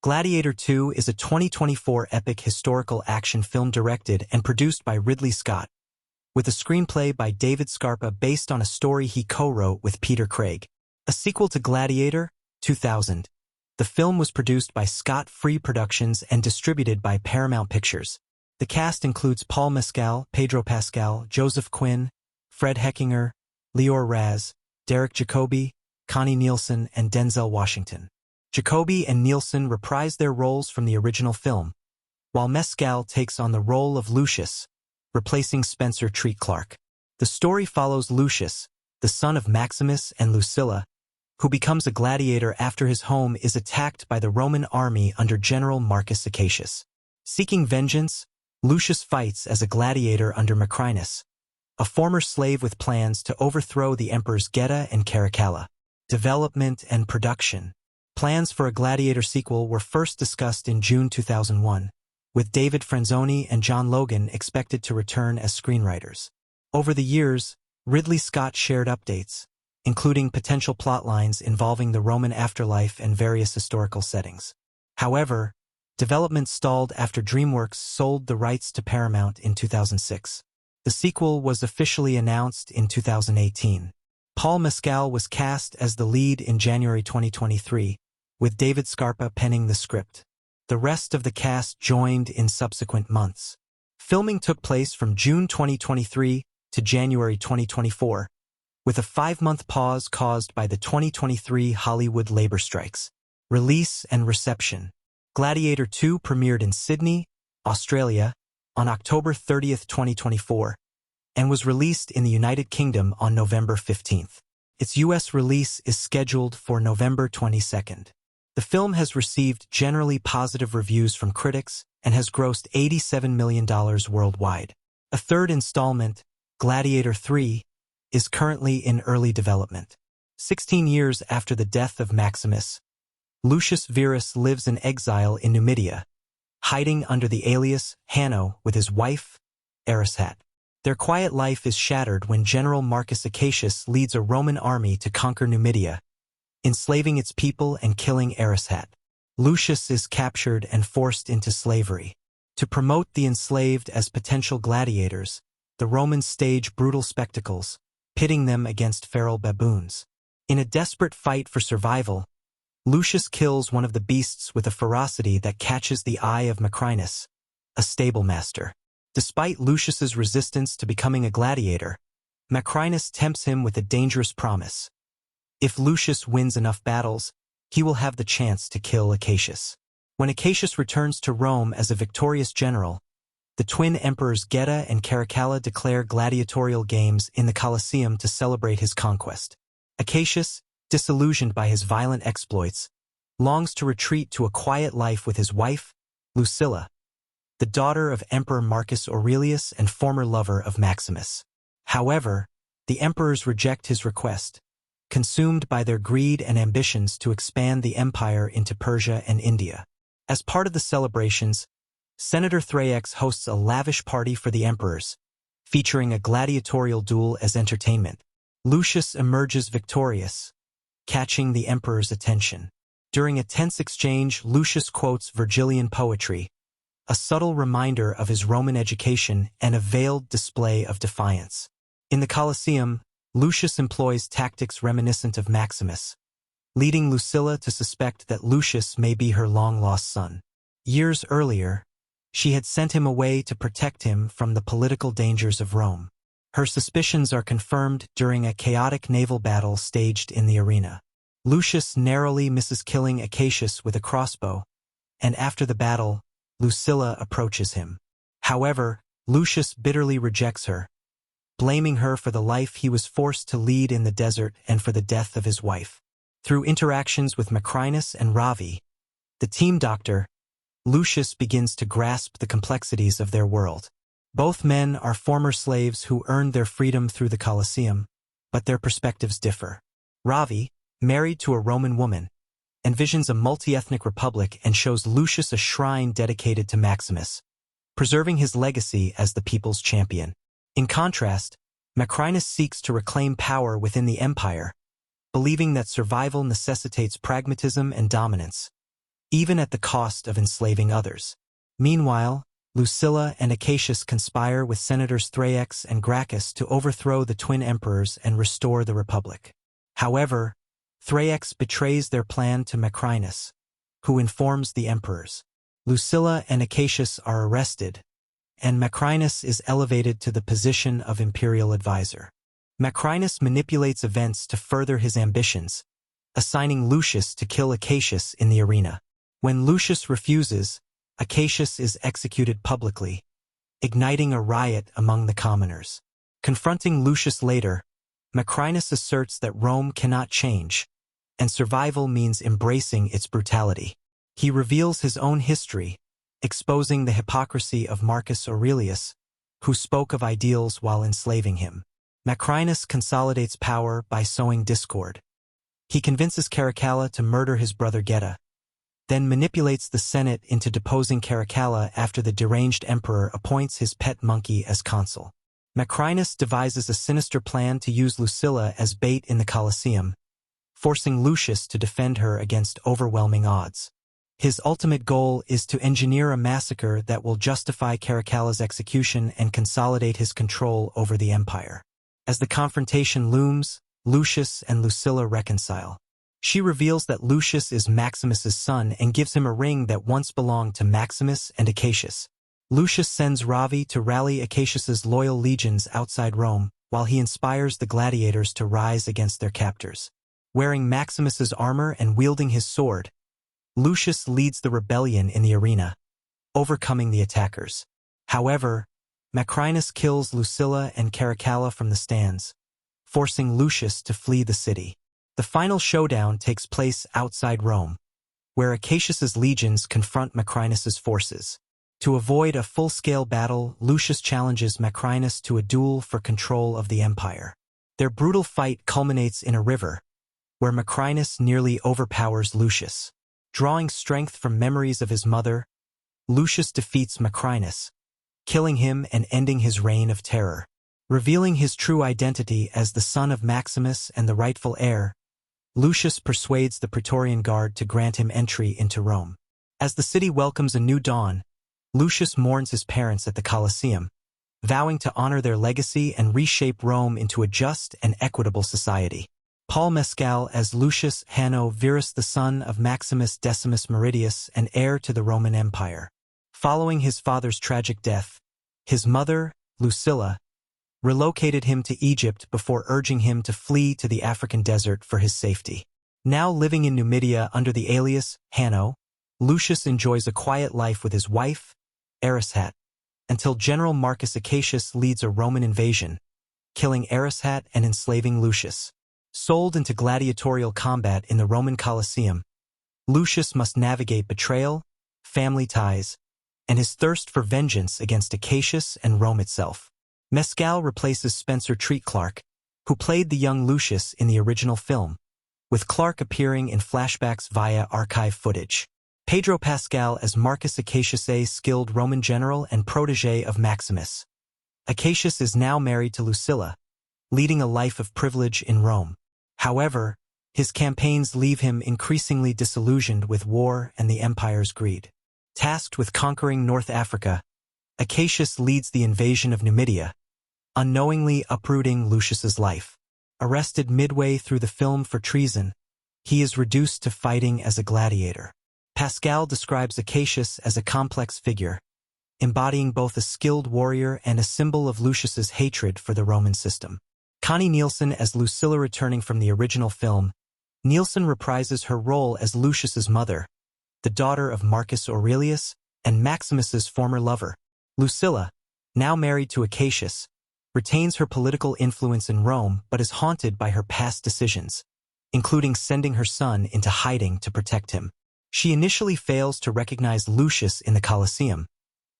Gladiator 2 is a 2024 epic historical action film directed and produced by Ridley Scott, with a screenplay by David Scarpa based on a story he co-wrote with Peter Craig. A sequel to Gladiator, 2000. The film was produced by Scott Free Productions and distributed by Paramount Pictures. The cast includes Paul Mescal, Pedro Pascal, Joseph Quinn, Fred Heckinger, Leor Raz, Derek Jacobi, Connie Nielsen, and Denzel Washington. Jacobi and Nielsen reprise their roles from the original film, while Mescal takes on the role of Lucius, replacing Spencer Treat Clark. The story follows Lucius, the son of Maximus and Lucilla, who becomes a gladiator after his home is attacked by the Roman army under General Marcus Acacius. Seeking vengeance, Lucius fights as a gladiator under Macrinus, a former slave with plans to overthrow the emperors Geta and Caracalla. Development and production. Plans for a Gladiator sequel were first discussed in June 2001, with David Franzoni and John Logan expected to return as screenwriters. Over the years, Ridley Scott shared updates, including potential plotlines involving the Roman afterlife and various historical settings. However, development stalled after DreamWorks sold the rights to Paramount in 2006. The sequel was officially announced in 2018. Paul Mescal was cast as the lead in January 2023, with David Scarpa penning the script. The rest of the cast joined in subsequent months. Filming took place from June 2023 to January 2024, with a 5-month pause caused by the 2023 Hollywood labor strikes. Release and reception. Gladiator 2 premiered in Sydney, Australia, on October 30, 2024, and was released in the United Kingdom on November 15. Its U.S. release is scheduled for November 22. The film has received generally positive reviews from critics and has grossed $87 million worldwide. A third installment, Gladiator 3, is currently in early development. 16 years after the death of Maximus, Lucius Verus lives in exile in Numidia, hiding under the alias Hanno with his wife, Erishat. Their quiet life is shattered when General Marcus Acacius leads a Roman army to conquer Numidia, enslaving its people and killing Erishat. Lucius is captured and forced into slavery. To promote the enslaved as potential gladiators, the Romans stage brutal spectacles, pitting them against feral baboons. In a desperate fight for survival, Lucius kills one of the beasts with a ferocity that catches the eye of Macrinus, a stablemaster. Despite Lucius's resistance to becoming a gladiator, Macrinus tempts him with a dangerous promise. If Lucius wins enough battles, he will have the chance to kill Acacius. When Acacius returns to Rome as a victorious general, the twin emperors Geta and Caracalla declare gladiatorial games in the Colosseum to celebrate his conquest. Acacius, disillusioned by his violent exploits, longs to retreat to a quiet life with his wife, Lucilla, the daughter of Emperor Marcus Aurelius and former lover of Maximus. However, the emperors reject his request, consumed by their greed and ambitions to expand the empire into Persia and India. As part of the celebrations, Senator Thraex hosts a lavish party for the emperors, featuring a gladiatorial duel as entertainment. Lucius emerges victorious, catching the emperor's attention. During a tense exchange, Lucius quotes Virgilian poetry, a subtle reminder of his Roman education and a veiled display of defiance. In the Colosseum, Lucius employs tactics reminiscent of Maximus, leading Lucilla to suspect that Lucius may be her long-lost son. Years earlier, she had sent him away to protect him from the political dangers of Rome. Her suspicions are confirmed during a chaotic naval battle staged in the arena. Lucius narrowly misses killing Acacius with a crossbow, and after the battle, Lucilla approaches him. However, Lucius bitterly rejects her, blaming her for the life he was forced to lead in the desert and for the death of his wife. Through interactions with Macrinus and Ravi, the team doctor, Lucius begins to grasp the complexities of their world. Both men are former slaves who earned their freedom through the Colosseum, but their perspectives differ. Ravi, married to a Roman woman, envisions a multi-ethnic republic and shows Lucius a shrine dedicated to Maximus, preserving his legacy as the people's champion. In contrast, Macrinus seeks to reclaim power within the empire, believing that survival necessitates pragmatism and dominance. even at the cost of enslaving others. Meanwhile, Lucilla and Acacius conspire with Senators Thraex and Gracchus to overthrow the twin emperors and restore the Republic. However, Thraex betrays their plan to Macrinus, who informs the emperors. Lucilla and Acacius are arrested, and Macrinus is elevated to the position of imperial advisor. Macrinus manipulates events to further his ambitions, assigning Lucius to kill Acacius in the arena. When Lucius refuses, Acacius is executed publicly, igniting a riot among the commoners. Confronting Lucius later, Macrinus asserts that Rome cannot change, and survival means embracing its brutality. He reveals his own history, exposing the hypocrisy of Marcus Aurelius, who spoke of ideals while enslaving him. Macrinus consolidates power by sowing discord. He convinces Caracalla to murder his brother Geta, then manipulates the Senate into deposing Caracalla after the deranged emperor appoints his pet monkey as consul. Macrinus devises a sinister plan to use Lucilla as bait in the Colosseum, forcing Lucius to defend her against overwhelming odds. His ultimate goal is to engineer a massacre that will justify Caracalla's execution and consolidate his control over the empire. As the confrontation looms, Lucius and Lucilla reconcile. She reveals that Lucius is Maximus's son and gives him a ring that once belonged to Maximus and Acacius. Lucius sends Ravi to rally Acacius's loyal legions outside Rome, while he inspires the gladiators to rise against their captors. Wearing Maximus's armor and wielding his sword, Lucius leads the rebellion in the arena, overcoming the attackers. However, Macrinus kills Lucilla and Caracalla from the stands, forcing Lucius to flee the city. The final showdown takes place outside Rome, where Acacius's legions confront Macrinus's forces. To avoid a full-scale battle, Lucius challenges Macrinus to a duel for control of the empire. Their brutal fight culminates in a river, where Macrinus nearly overpowers Lucius. Drawing strength from memories of his mother, Lucius defeats Macrinus, killing him and ending his reign of terror. Revealing his true identity as the son of Maximus and the rightful heir, Lucius persuades the Praetorian Guard to grant him entry into Rome. As the city welcomes a new dawn, Lucius mourns his parents at the Colosseum, vowing to honor their legacy and reshape Rome into a just and equitable society. Paul Mescal as Lucius Hanno Verus, the son of Maximus Decimus Meridius and heir to the Roman Empire. Following his father's tragic death, his mother, Lucilla, relocated him to Egypt before urging him to flee to the African desert for his safety. Now living in Numidia under the alias Hanno, Lucius enjoys a quiet life with his wife, Arishat, until General Marcus Acacius leads a Roman invasion, killing Arishat and enslaving Lucius. Sold into gladiatorial combat in the Roman Colosseum, Lucius must navigate betrayal, family ties, and his thirst for vengeance against Acacius and Rome itself. Mescal replaces Spencer Treat Clark, who played the young Lucius in the original film, with Clark appearing in flashbacks via archive footage. Pedro Pascal as Marcus Acacius, a skilled Roman general and protege of Maximus. Acacius is now married to Lucilla, leading a life of privilege in Rome. However, his campaigns leave him increasingly disillusioned with war and the empire's greed. Tasked with conquering North Africa, Acacius leads the invasion of Numidia, unknowingly uprooting Lucius's life. Arrested midway through the film for treason, he is reduced to fighting as a gladiator. Pascal describes Acacius as a complex figure, embodying both a skilled warrior and a symbol of Lucius's hatred for the Roman system. Connie Nielsen as Lucilla. Returning from the original film, Nielsen reprises her role as Lucius's mother, the daughter of Marcus Aurelius and Maximus's former lover. Lucilla, now married to Acacius, retains her political influence in Rome but is haunted by her past decisions, including sending her son into hiding to protect him. She initially fails to recognize Lucius in the Colosseum,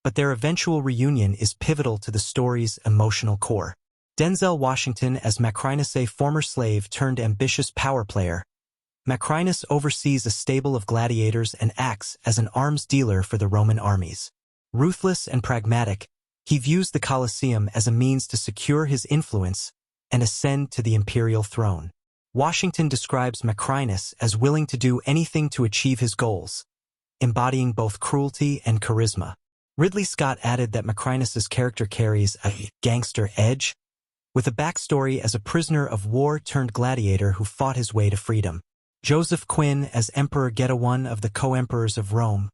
but their eventual reunion is pivotal to the story's emotional core. Denzel Washington as Macrinus, a former slave turned ambitious power player. Macrinus oversees a stable of gladiators and acts as an arms dealer for the Roman armies. Ruthless and pragmatic, he views the Colosseum as a means to secure his influence and ascend to the imperial throne. Washington describes Macrinus as willing to do anything to achieve his goals, embodying both cruelty and charisma. Ridley Scott added that Macrinus's character carries a gangster edge, with a backstory as a prisoner of war turned gladiator who fought his way to freedom. Joseph Quinn as Emperor Geta, one of the co-emperors of Rome,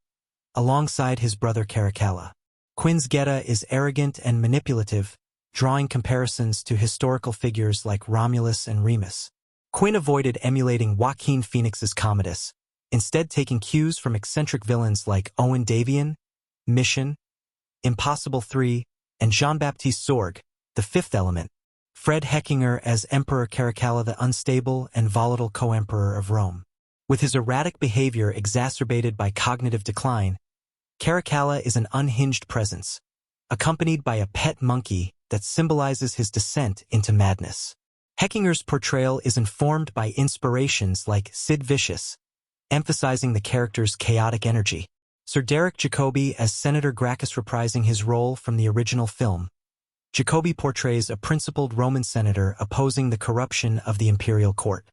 alongside his brother Caracalla. Quinn's Geta is arrogant and manipulative, drawing comparisons to historical figures like Romulus and Remus. Quinn avoided emulating Joaquin Phoenix's Commodus, instead taking cues from eccentric villains like Owen Davian, Mission, Impossible 3, and Jean-Baptiste Sorgue, The Fifth Element. Fred Heckinger as Emperor Caracalla, the unstable and volatile co-emperor of Rome. With his erratic behavior exacerbated by cognitive decline, Caracalla is an unhinged presence, accompanied by a pet monkey that symbolizes his descent into madness. Heckinger's portrayal is informed by inspirations like Sid Vicious, emphasizing the character's chaotic energy. Sir Derek Jacobi as Senator Gracchus, reprising his role from the original film. Jacobi portrays a principled Roman senator opposing the corruption of the imperial court.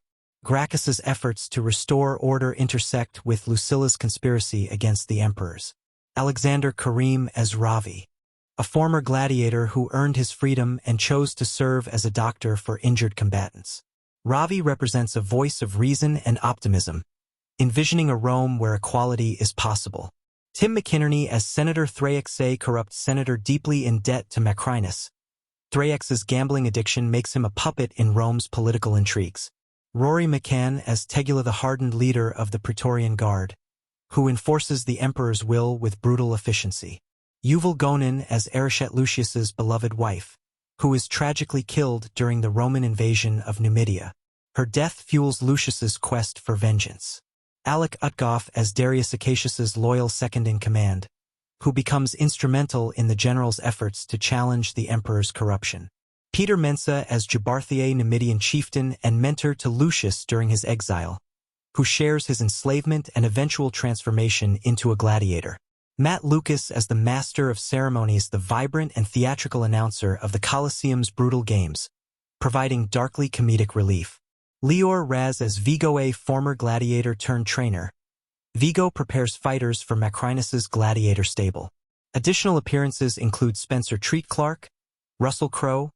Gracchus's efforts to restore order intersect with Lucilla's conspiracy against the emperors. Alexander Karim as Ravi, a former gladiator who earned his freedom and chose to serve as a doctor for injured combatants. Ravi represents a voice of reason and optimism, envisioning a Rome where equality is possible. Tim McInerney as Senator Thraex, a corrupt senator deeply in debt to Macrinus. Thraex's gambling addiction makes him a puppet in Rome's political intrigues. Rory McCann as Tegula, the hardened leader of the Praetorian Guard, who enforces the emperor's will with brutal efficiency. Yuval Gonin as Arishet, Lucius's beloved wife, who is tragically killed during the Roman invasion of Numidia. Her death fuels Lucius's quest for vengeance. Alec Utgoff as Darius Acacius's loyal second-in-command, who becomes instrumental in the general's efforts to challenge the emperor's corruption. Peter Mensa as Jabarthier, Numidian chieftain and mentor to Lucius during his exile, who shares his enslavement and eventual transformation into a gladiator. Matt Lucas as the master of ceremonies, the vibrant and theatrical announcer of the Colosseum's brutal games, providing darkly comedic relief. Lior Raz as Vigo, a former gladiator turned trainer. Vigo prepares fighters for Macrinus's gladiator stable. Additional appearances include Spencer Treat Clark, Russell Crowe,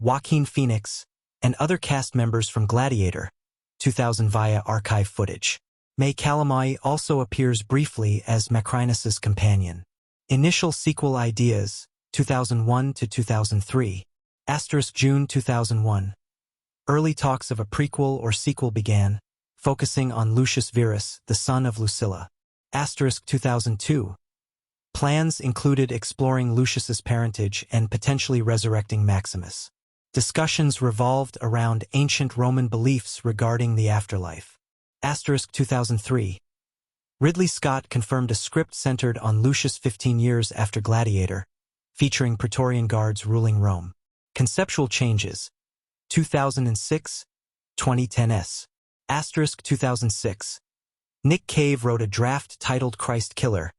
Joaquin Phoenix, and other cast members from Gladiator, 2000 via archive footage. May Calamai also appears briefly as Macrinus's companion. Initial sequel ideas, 2001 to 2003. June 2001. Early talks of a prequel or sequel began, focusing on Lucius Verus, the son of Lucilla. 2002. Plans included exploring Lucius's parentage and potentially resurrecting Maximus. Discussions revolved around ancient Roman beliefs regarding the afterlife. 2003. Ridley Scott confirmed a script centered on Lucius 15 years after Gladiator, featuring Praetorian Guards ruling Rome. Conceptual changes. 2006, 2010s. 2006. Nick Cave wrote a draft titled Christ Killer,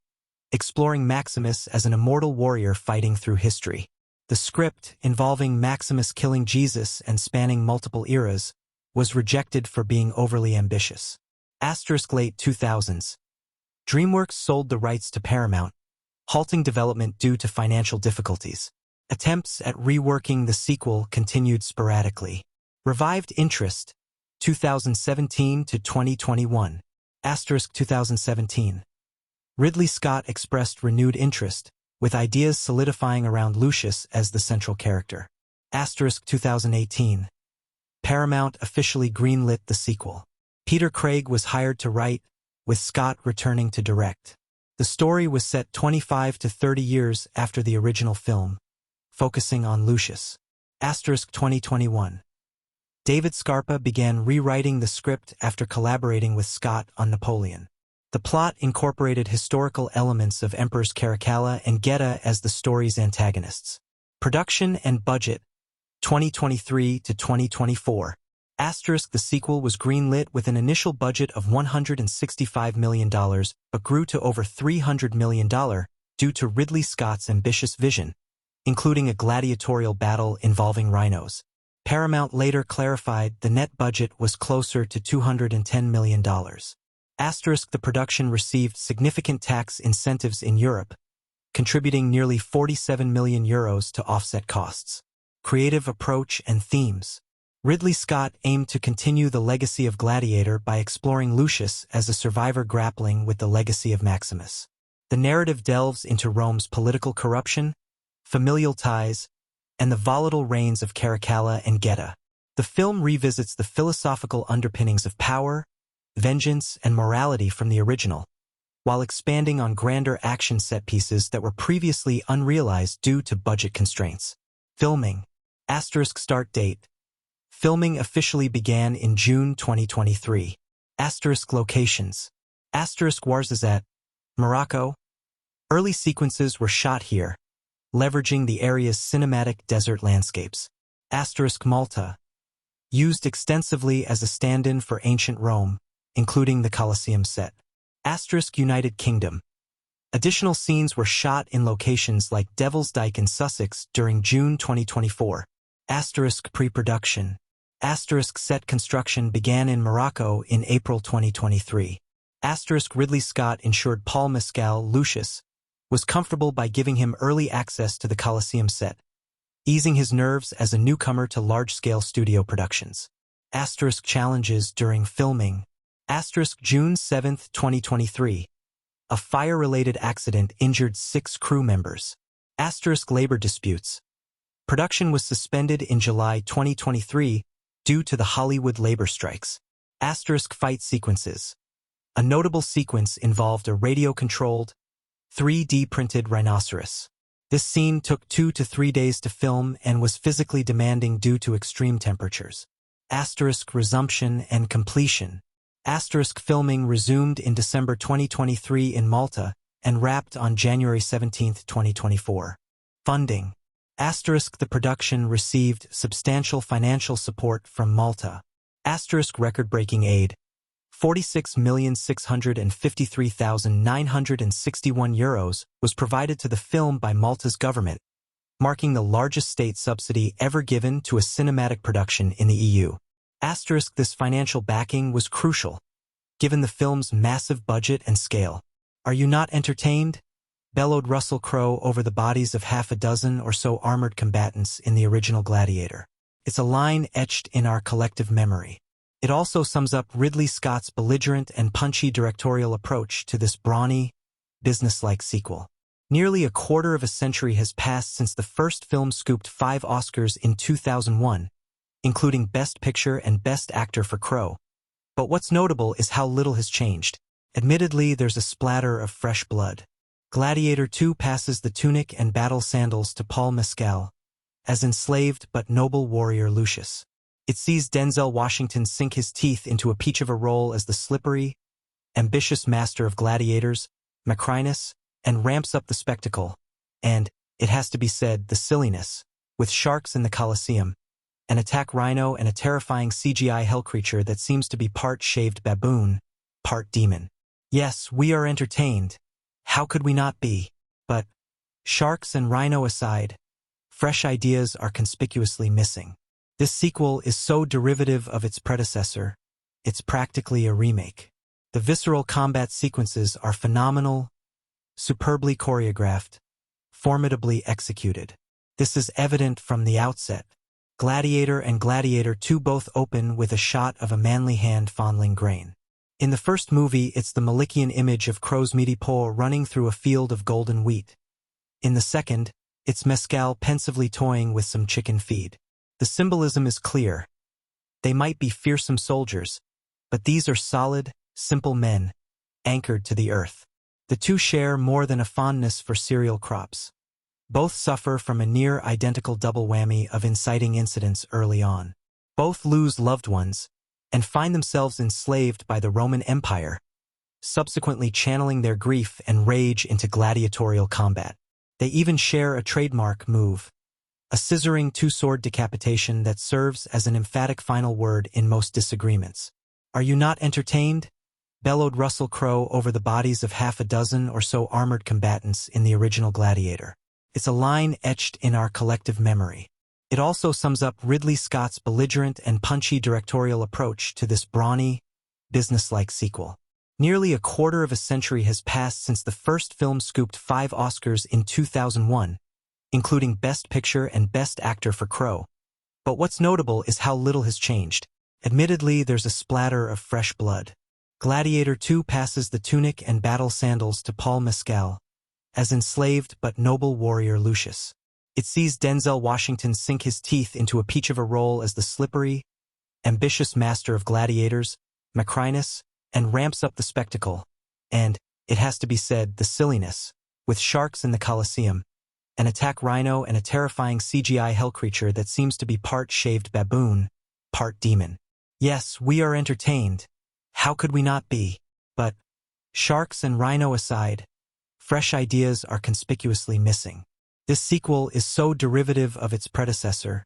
exploring Maximus as an immortal warrior fighting through history. The script, involving Maximus killing Jesus and spanning multiple eras, was rejected for being overly ambitious. Late 2000s. DreamWorks sold the rights to Paramount, halting development due to financial difficulties. Attempts at reworking the sequel continued sporadically. Revived interest, 2017 to 2021. 2017. Ridley Scott expressed renewed interest, with ideas solidifying around Lucius as the central character. 2018. Paramount officially greenlit the sequel. Peter Craig was hired to write, with Scott returning to direct. The story was set 25 to 30 years after the original film, focusing on Lucius. 2021. David Scarpa began rewriting the script after collaborating with Scott on Napoleon. The plot incorporated historical elements of Emperors Caracalla and Geta as the story's antagonists. Production and budget, 2023 to 2024. The sequel was greenlit with an initial budget of $165 million, but grew to over $300 million due to Ridley Scott's ambitious vision, including a gladiatorial battle involving rhinos. Paramount later clarified the net budget was closer to $210 million. The production received significant tax incentives in Europe, contributing nearly €47 million to offset costs. Creative approach and themes. Ridley Scott aimed to continue the legacy of Gladiator by exploring Lucius as a survivor grappling with the legacy of Maximus. The narrative delves into Rome's political corruption, familial ties, and the volatile reigns of Caracalla and Geta. The film revisits the philosophical underpinnings of power, vengeance, and morality from the original, while expanding on grander action set pieces that were previously unrealized due to budget constraints. Filming. Start date. Filming officially began in June 2023. Locations. Ouarzazate, Morocco. Early sequences were shot here, leveraging the area's cinematic desert landscapes. Malta. Used extensively as a stand-in for ancient Rome, including the Colosseum set. United Kingdom. Additional scenes were shot in locations like Devil's Dyke in Sussex during June 2024. Pre-production. Set construction began in Morocco in April 2023. Ridley Scott ensured Paul Mescal, Lucius, was comfortable by giving him early access to the Colosseum set, easing his nerves as a newcomer to large-scale studio productions. Challenges during filming. June 7, 2023. A fire-related accident injured 6 crew members. Labor disputes. Production was suspended in July 2023 due to the Hollywood labor strikes. Fight sequences. A notable sequence involved a radio-controlled, 3D-printed rhinoceros. This scene took 2 to 3 days to film and was physically demanding due to extreme temperatures. Resumption and completion. Filming resumed in December 2023 in Malta and wrapped on January 17, 2024. Funding. The production received substantial financial support from Malta. Record-breaking aid. €46,653,961 was provided to the film by Malta's government, marking the largest state subsidy ever given to a cinematic production in the EU. This financial backing was crucial, given the film's massive budget and scale. "Are you not entertained?" bellowed Russell Crowe over the bodies of half a dozen or so armored combatants in the original Gladiator. It's a line etched in our collective memory. It also sums up Ridley Scott's belligerent and punchy directorial approach to this brawny, businesslike sequel. Nearly a quarter of a century has passed since the first film scooped 5 Oscars in 2001, including Best Picture and Best Actor for Crowe. But what's notable is how little has changed. Admittedly, there's a splatter of fresh blood. Gladiator 2 passes the tunic and battle sandals to Paul Mescal, as enslaved but noble warrior Lucius. It sees Denzel Washington sink his teeth into a peach of a role as the slippery, ambitious master of gladiators, Macrinus, and ramps up the spectacle, and, it has to be said, the silliness, with sharks in the Colosseum, an attack rhino and a terrifying CGI hell creature that seems to be part shaved baboon, part demon. Yes, we are entertained. How could we not be? But, sharks and rhino aside, fresh ideas are conspicuously missing. This sequel is so derivative of its predecessor, it's practically a remake. The visceral combat sequences are phenomenal, superbly choreographed, formidably executed. This is evident from the outset. Gladiator and Gladiator 2 both open with a shot of a manly hand fondling grain. In the first movie, it's the Malikian image of Crowe's midi paw running through a field of golden wheat. In the second, it's Mescal pensively toying with some chicken feed. The symbolism is clear. They might be fearsome soldiers, but these are solid, simple men, anchored to the earth. The two share more than a fondness for cereal crops. Both suffer from a near-identical double whammy of inciting incidents early on. Both lose loved ones, and find themselves enslaved by the Roman Empire, subsequently channeling their grief and rage into gladiatorial combat. They even share a trademark move, a scissoring two-sword decapitation that serves as an emphatic final word in most disagreements. "Are you not entertained?" bellowed Russell Crowe over the bodies of half a dozen or so armored combatants in the original Gladiator. It's a line etched in our collective memory. It also sums up Ridley Scott's belligerent and punchy directorial approach to this brawny, businesslike sequel. Nearly a quarter of a century has passed since the first film scooped 5 Oscars in 2001, including Best Picture and Best Actor for Crow. But what's notable is how little has changed. Admittedly, there's a splatter of fresh blood. Gladiator 2 passes the tunic and battle sandals to Paul Mescal, as enslaved but noble warrior Lucius. It sees Denzel Washington sink his teeth into a peach of a role as the slippery, ambitious master of gladiators, Macrinus, and ramps up the spectacle, and, it has to be said, the silliness, with sharks in the Colosseum, an attack rhino and a terrifying CGI hell creature that seems to be part shaved baboon, part demon. Yes, we are entertained. How could we not be? But, sharks and rhino aside, fresh ideas are conspicuously missing. This sequel is so derivative of its predecessor,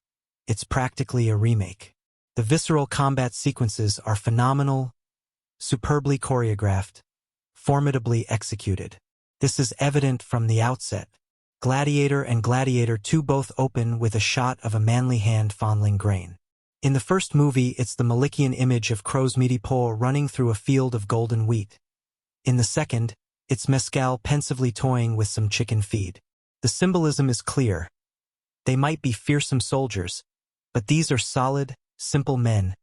it's practically a remake. The visceral combat sequences are phenomenal, superbly choreographed, formidably executed. This is evident from the outset. Gladiator and Gladiator 2 both open with a shot of a manly hand fondling grain. In the first movie, it's the Malikian image of Crow's meaty paw running through a field of golden wheat. In the second, it's Mescal pensively toying with some chicken feed. The symbolism is clear. They might be fearsome soldiers, but these are solid, simple men,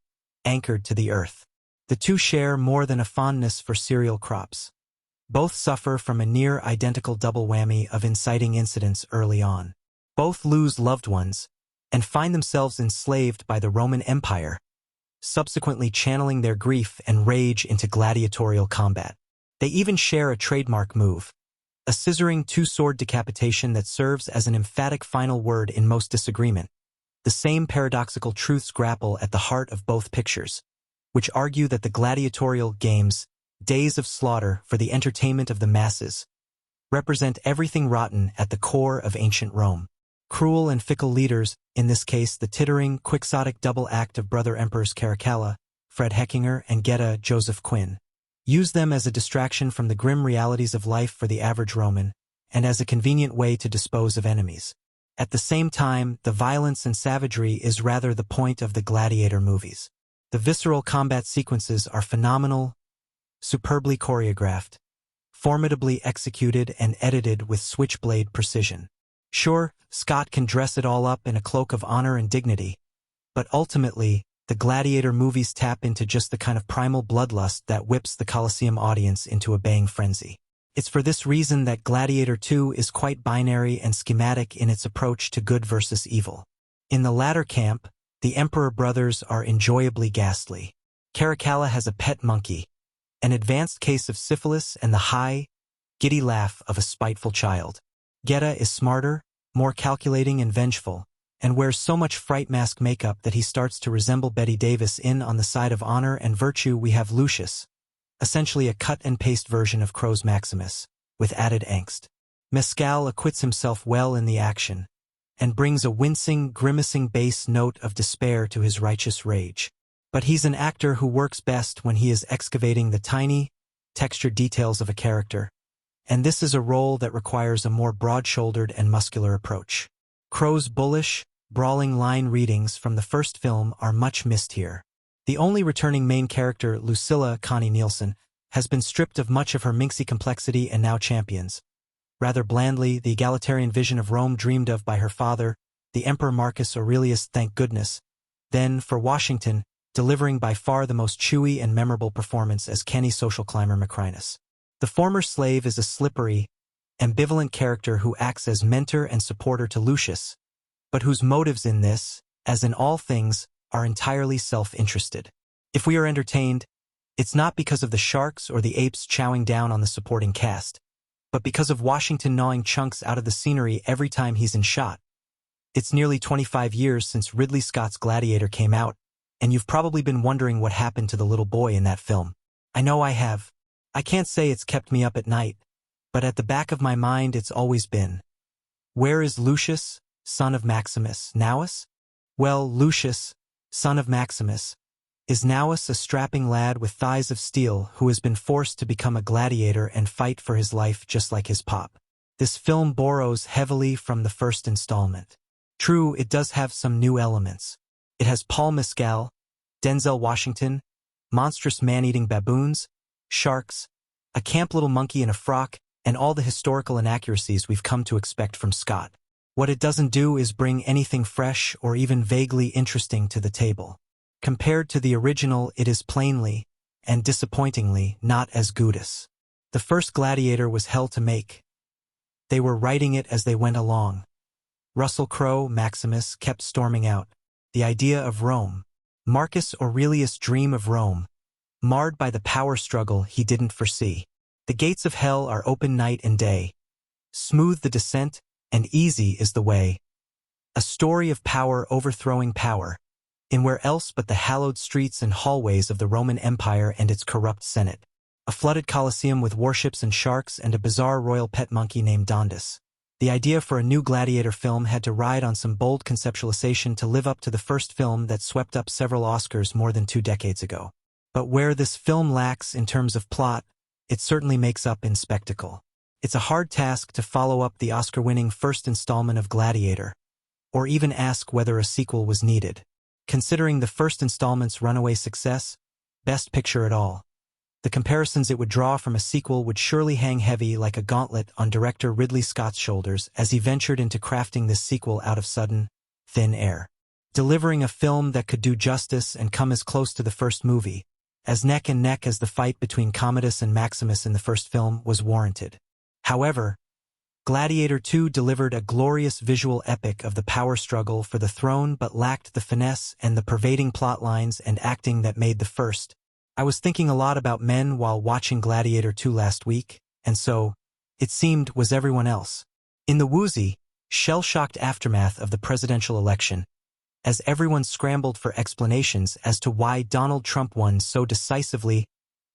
anchored to the earth. The two share more than a fondness for cereal crops. Both suffer from a near-identical double whammy of inciting incidents early on. Both lose loved ones, and find themselves enslaved by the Roman Empire, subsequently channeling their grief and rage into gladiatorial combat. They even share a trademark move, a scissoring two-sword decapitation that serves as an emphatic final word in most disagreement. The same paradoxical truths grapple at the heart of both pictures, which argue that the gladiatorial games, days of slaughter for the entertainment of the masses, represent everything rotten at the core of ancient Rome. Cruel and fickle leaders, in this case the tittering, quixotic double act of brother emperors Caracalla, Fred Heckinger, and Geta Joseph Quinn, use them as a distraction from the grim realities of life for the average Roman, and as a convenient way to dispose of enemies. At the same time, the violence and savagery is rather the point of the Gladiator movies. The visceral combat sequences are phenomenal, superbly choreographed, formidably executed and edited with switchblade precision. Sure, Scott can dress it all up in a cloak of honor and dignity, but ultimately, the Gladiator movies tap into just the kind of primal bloodlust that whips the Colosseum audience into a baying frenzy. It's for this reason that Gladiator 2 is quite binary and schematic in its approach to good versus evil. In the latter camp, the Emperor brothers are enjoyably ghastly. Caracalla has a pet monkey, an advanced case of syphilis and the high, giddy laugh of a spiteful child. Geta is smarter, more calculating and vengeful, and wears so much fright mask makeup that he starts to resemble Betty Davis. On the side of honor and virtue we have Lucius, essentially a cut-and-paste version of Crow's Maximus, with added angst. Mescal acquits himself well in the action, and brings a wincing, grimacing bass note of despair to his righteous rage. But he's an actor who works best when he is excavating the tiny, textured details of a character, and this is a role that requires a more broad-shouldered and muscular approach. Crow's bullish, brawling line readings from the first film are much missed here. The only returning main character, Lucilla Connie Nielsen, has been stripped of much of her minxy complexity and now champions, rather blandly, the egalitarian vision of Rome dreamed of by her father, the Emperor Marcus Aurelius, thank goodness. Then, for Washington, delivering by far the most chewy and memorable performance as canny social climber Macrinus. The former slave is a slippery, ambivalent character who acts as mentor and supporter to Lucius, but whose motives in this, as in all things, are entirely self-interested. If we are entertained, it's not because of the sharks or the apes chowing down on the supporting cast, but because of Washington gnawing chunks out of the scenery every time he's in shot. It's nearly 25 years since Ridley Scott's Gladiator came out, and you've probably been wondering what happened to the little boy in that film. I know I have. I can't say it's kept me up at night, but at the back of my mind it's always been. Where is Lucius, son of Maximus, Nauus? Well, Lucius, son of Maximus, is Nauus a strapping lad with thighs of steel who has been forced to become a gladiator and fight for his life just like his pop. This film borrows heavily from the first installment. True, it does have some new elements. It has Paul Mescal, Denzel Washington, monstrous man-eating baboons, sharks, a camp little monkey in a frock, and all the historical inaccuracies we've come to expect from Scott. What it doesn't do is bring anything fresh or even vaguely interesting to the table. Compared to the original, it is plainly, and disappointingly, not as good as. The first Gladiator was hell to make. They were writing it as they went along. Russell Crowe, Maximus, kept storming out. The idea of Rome. Marcus Aurelius' dream of Rome, marred by the power struggle he didn't foresee. The gates of hell are open night and day. Smooth the descent, and easy is the way. A story of power overthrowing power, in where else but the hallowed streets and hallways of the Roman Empire and its corrupt Senate. A flooded Colosseum with warships and sharks and a bizarre royal pet monkey named Dondus. The idea for a new Gladiator film had to ride on some bold conceptualization to live up to the first film that swept up several Oscars more than 2 decades ago. But where this film lacks in terms of plot, it certainly makes up in spectacle. It's a hard task to follow up the Oscar-winning first installment of Gladiator, or even ask whether a sequel was needed. Considering the first installment's runaway success, best picture at all. The comparisons it would draw from a sequel would surely hang heavy like a gauntlet on director Ridley Scott's shoulders as he ventured into crafting this sequel out of sudden, thin air. Delivering a film that could do justice and come as close to the first movie, as neck and neck as the fight between Commodus and Maximus in the first film, was warranted. However, Gladiator 2 delivered a glorious visual epic of the power struggle for the throne but lacked the finesse and the pervading plot lines and acting that made the first. I was thinking a lot about men while watching Gladiator 2 last week, and so, it seemed, was everyone else. In the woozy, shell-shocked aftermath of the presidential election, as everyone scrambled for explanations as to why Donald Trump won so decisively,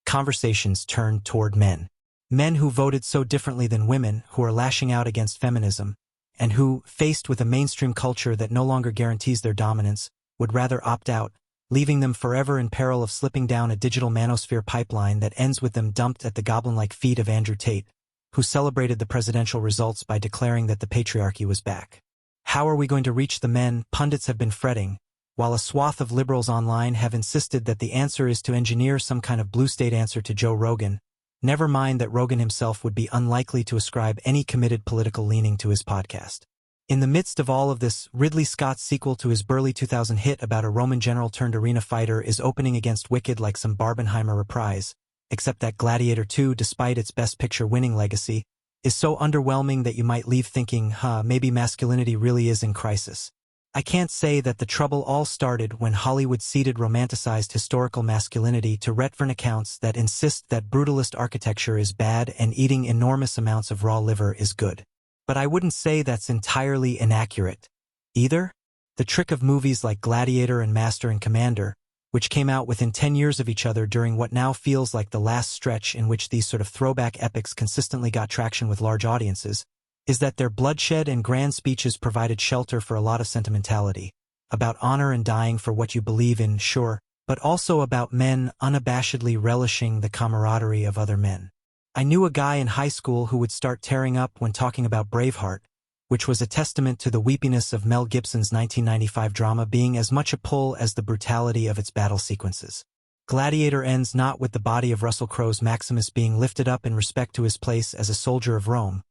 conversations turned toward men. Men who voted so differently than women, who are lashing out against feminism, and who, faced with a mainstream culture that no longer guarantees their dominance, would rather opt out, leaving them forever in peril of slipping down a digital manosphere pipeline that ends with them dumped at the goblin-like feet of Andrew Tate, who celebrated the presidential results by declaring that the patriarchy was back. How are we going to reach the men? Pundits have been fretting, while a swath of liberals online have insisted that the answer is to engineer some kind of blue state answer to Joe Rogan. Never mind that Rogan himself would be unlikely to ascribe any committed political leaning to his podcast. In the midst of all of this, Ridley Scott's sequel to his burly 2000 hit about a Roman general turned arena fighter is opening against Wicked like some Barbenheimer reprise, except that Gladiator 2, despite its Best Picture winning legacy, is so underwhelming that you might leave thinking, maybe masculinity really is in crisis. I can't say that the trouble all started when Hollywood ceded romanticized historical masculinity to Redfern accounts that insist that brutalist architecture is bad and eating enormous amounts of raw liver is good. But I wouldn't say that's entirely inaccurate, either. The trick of movies like Gladiator and Master and Commander, which came out within 10 years of each other during what now feels like the last stretch in which these sort of throwback epics consistently got traction with large audiences, is that their bloodshed and grand speeches provided shelter for a lot of sentimentality, about honor and dying for what you believe in, sure, but also about men unabashedly relishing the camaraderie of other men. I knew a guy in high school who would start tearing up when talking about Braveheart, which was a testament to the weepiness of Mel Gibson's 1995 drama being as much a pull as the brutality of its battle sequences. Gladiator ends not with the body of Russell Crowe's Maximus being lifted up in respect to his place as a soldier of Rome,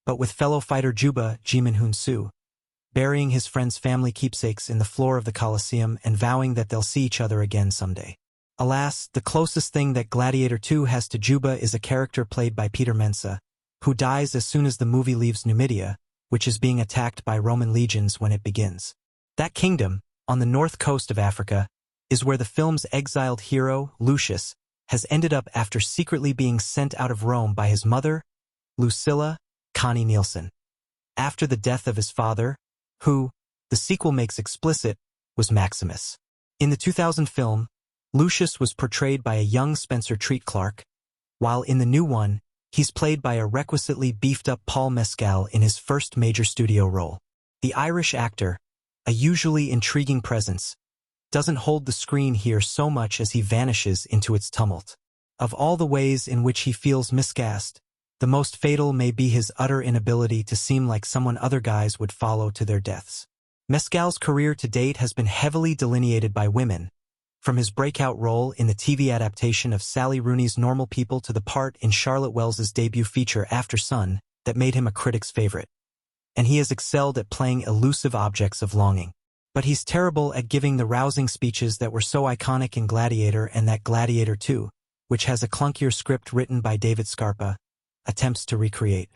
but with fellow fighter Juba, Jimin Hun-soo, burying his friend's family keepsakes in the floor of the Colosseum and vowing that they'll see each other again someday. Alas, the closest thing that Gladiator 2 has to Juba is a character played by Peter Mensah, who dies as soon as the movie leaves Numidia, which is being attacked by Roman legions when it begins. That kingdom, on the north coast of Africa, is where the film's exiled hero, Lucius, has ended up after secretly being sent out of Rome by his mother, Lucilla, Connie Nielsen, after the death of his father, who, the sequel makes explicit, was Maximus. In the 2000 film, Lucius was portrayed by a young Spencer Treat Clark, while in the new one, he's played by a requisitely beefed-up Paul Mescal in his first major studio role. The Irish actor, a usually intriguing presence, doesn't hold the screen here so much as he vanishes into its tumult. Of all the ways in which he feels miscast, the most fatal may be his utter inability to seem like someone other guys would follow to their deaths. Mescal's career to date has been heavily delineated by women, From his breakout role in the TV adaptation of Sally Rooney's Normal People to the part in Charlotte Wells's debut feature After Sun that made him a critic's favorite. And he has excelled at playing elusive objects of longing. But he's terrible at giving the rousing speeches that were so iconic in Gladiator and that Gladiator 2, which has a clunkier script written by David Scarpa, attempts to recreate.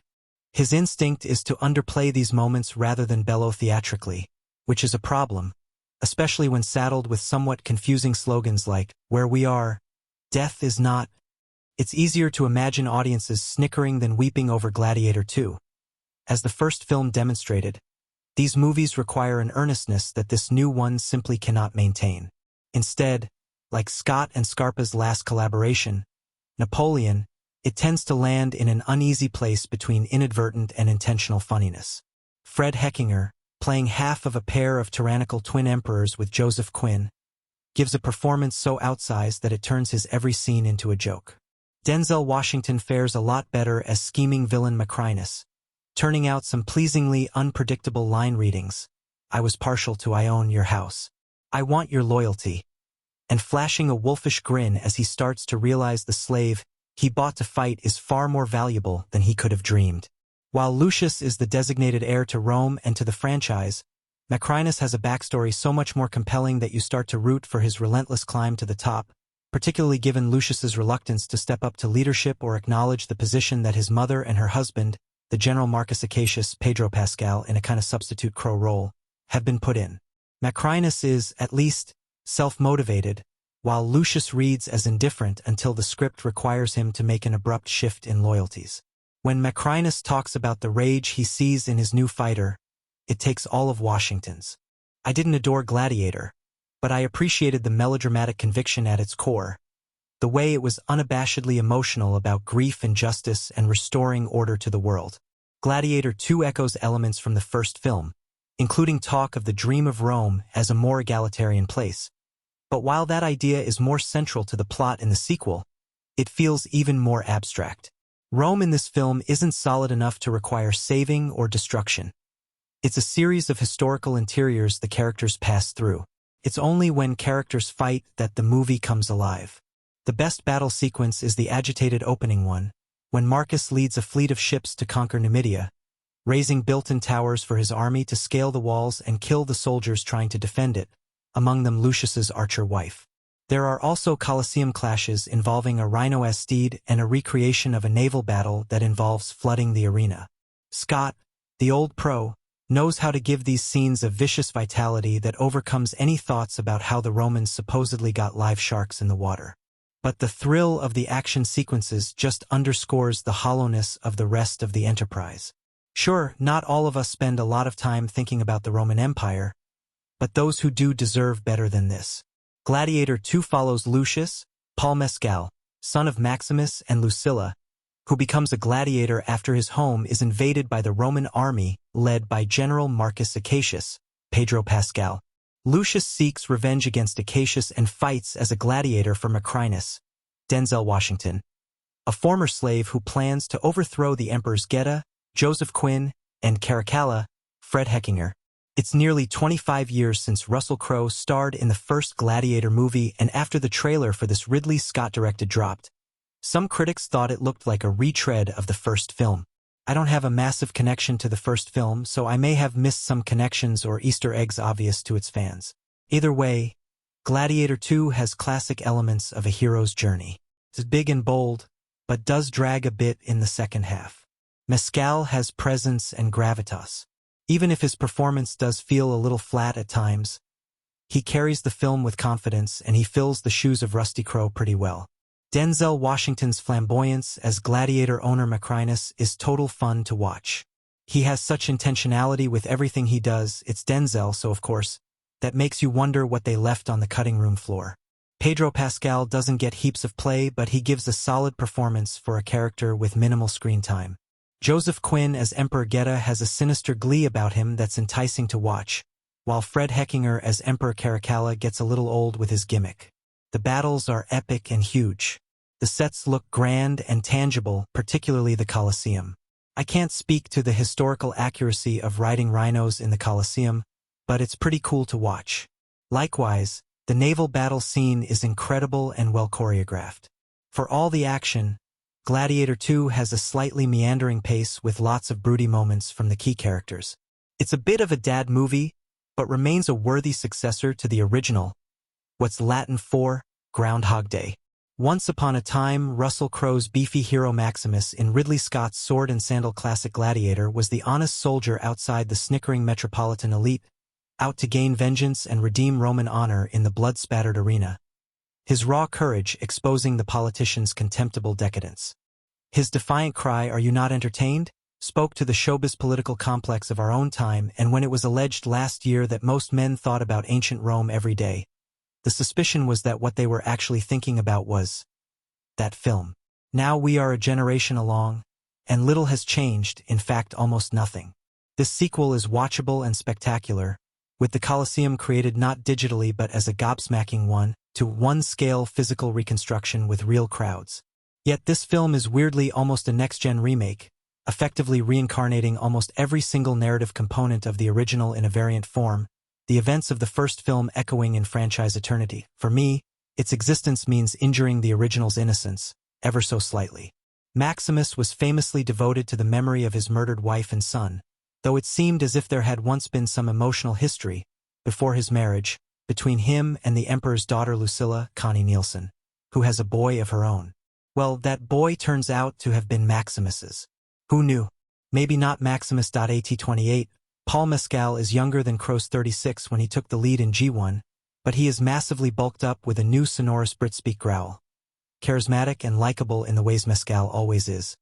His instinct is to underplay these moments rather than bellow theatrically, which is a problem, especially when saddled with somewhat confusing slogans like, "Where we are, death is not." It's easier to imagine audiences snickering than weeping over Gladiator 2. As the first film demonstrated, these movies require an earnestness that this new one simply cannot maintain. Instead, like Scott and Scarpa's last collaboration, Napoleon, it tends to land in an uneasy place between inadvertent and intentional funniness. Fred Hechinger, playing half of a pair of tyrannical twin emperors with Joseph Quinn, gives a performance so outsized that it turns his every scene into a joke. Denzel Washington fares a lot better as scheming villain Macrinus, turning out some pleasingly unpredictable line readings. "I was partial to I own your house. I want your loyalty," and flashing a wolfish grin as he starts to realize the slave he bought to fight is far more valuable than he could have dreamed. While Lucius is the designated heir to Rome and to the franchise, Macrinus has a backstory so much more compelling that you start to root for his relentless climb to the top, particularly given Lucius's reluctance to step up to leadership or acknowledge the position that his mother and her husband, the General Marcus Acacius Pedro Pascal in a kind of substitute Crow role, have been put in. Macrinus is, at least, self-motivated, while Lucius reads as indifferent until the script requires him to make an abrupt shift in loyalties. When Macrinus talks about the rage he sees in his new fighter, it takes all of Washington's. I didn't adore Gladiator, but I appreciated the melodramatic conviction at its core, the way it was unabashedly emotional about grief and justice and restoring order to the world. Gladiator 2 echoes elements from the first film, including talk of the dream of Rome as a more egalitarian place. But while that idea is more central to the plot in the sequel, it feels even more abstract. Rome in this film isn't solid enough to require saving or destruction. It's a series of historical interiors the characters pass through. It's only when characters fight that the movie comes alive. The best battle sequence is the agitated opening one, when Marcus leads a fleet of ships to conquer Numidia, raising built-in towers for his army to scale the walls and kill the soldiers trying to defend it, among them Lucius's archer wife. There are also Colosseum clashes involving a rhino-esque steed and a recreation of a naval battle that involves flooding the arena. Scott, the old pro, knows how to give these scenes a vicious vitality that overcomes any thoughts about how the Romans supposedly got live sharks in the water. But the thrill of the action sequences just underscores the hollowness of the rest of the enterprise. Sure, not all of us spend a lot of time thinking about the Roman Empire, but those who do deserve better than this. Gladiator 2 follows Lucius, Paul Mescal, son of Maximus and Lucilla, who becomes a gladiator after his home is invaded by the Roman army led by General Marcus Acacius, Pedro Pascal. Lucius seeks revenge against Acacius and fights as a gladiator for Macrinus, Denzel Washington, a former slave who plans to overthrow the Emperors Geta, Joseph Quinn, and Caracalla, Fred Hechinger. It's nearly 25 years since Russell Crowe starred in the first Gladiator movie, and after the trailer for this Ridley Scott directed dropped, some critics thought it looked like a retread of the first film. I don't have a massive connection to the first film, so I may have missed some connections or Easter eggs obvious to its fans. Either way, Gladiator 2 has classic elements of a hero's journey. It's big and bold, but does drag a bit in the second half. Mescal has presence and gravitas. Even if his performance does feel a little flat at times, he carries the film with confidence and he fills the shoes of Rusty Crowe pretty well. Denzel Washington's flamboyance as gladiator owner Macrinus is total fun to watch. He has such intentionality with everything he does. It's Denzel, so of course, that makes you wonder what they left on the cutting room floor. Pedro Pascal doesn't get heaps of play, but he gives a solid performance for a character with minimal screen time. Joseph Quinn as Emperor Geta has a sinister glee about him that's enticing to watch, while Fred Hechinger as Emperor Caracalla gets a little old with his gimmick. The battles are epic and huge. The sets look grand and tangible, particularly the Colosseum. I can't speak to the historical accuracy of riding rhinos in the Colosseum, but it's pretty cool to watch. Likewise, The naval battle scene is incredible and well choreographed. For all the action, Gladiator 2 has a slightly meandering pace with lots of broody moments from the key characters. It's a bit of a dad movie, but remains a worthy successor to the original. What's Latin for Groundhog Day? Once upon a time, Russell Crowe's beefy hero Maximus in Ridley Scott's sword and sandal classic Gladiator was the honest soldier outside the snickering metropolitan elite, out to gain vengeance and redeem Roman honor in the blood-spattered arena. His raw courage exposing the politicians' contemptible decadence. His defiant cry, "Are you not entertained?" spoke to the showbiz political complex of our own time, and when it was alleged last year that most men thought about ancient Rome every day, the suspicion was that what they were actually thinking about was that film. Now we are a generation along, and little has changed, in fact almost nothing. This sequel is watchable and spectacular, with the Colosseum created not digitally but as a gobsmacking one-to-one scale physical reconstruction with real crowds. Yet this film is weirdly almost a next-gen remake, effectively reincarnating almost every single narrative component of the original in a variant form, the events of the first film echoing in franchise eternity. For me, its existence means injuring the original's innocence, ever so slightly. Maximus was famously devoted to the memory of his murdered wife and son, though it seemed as if there had once been some emotional history, before his marriage, between him and the emperor's daughter Lucilla, Connie Nielsen, who has a boy of her own. Well, that boy turns out to have been Maximus's. Who knew? Maybe not Maximus.at28. Paul Mescal is younger than Crowe's 36 when he took the lead in G1, but he is massively bulked up with a new sonorous Britspeak growl. Charismatic and likable in the ways Mescal always is.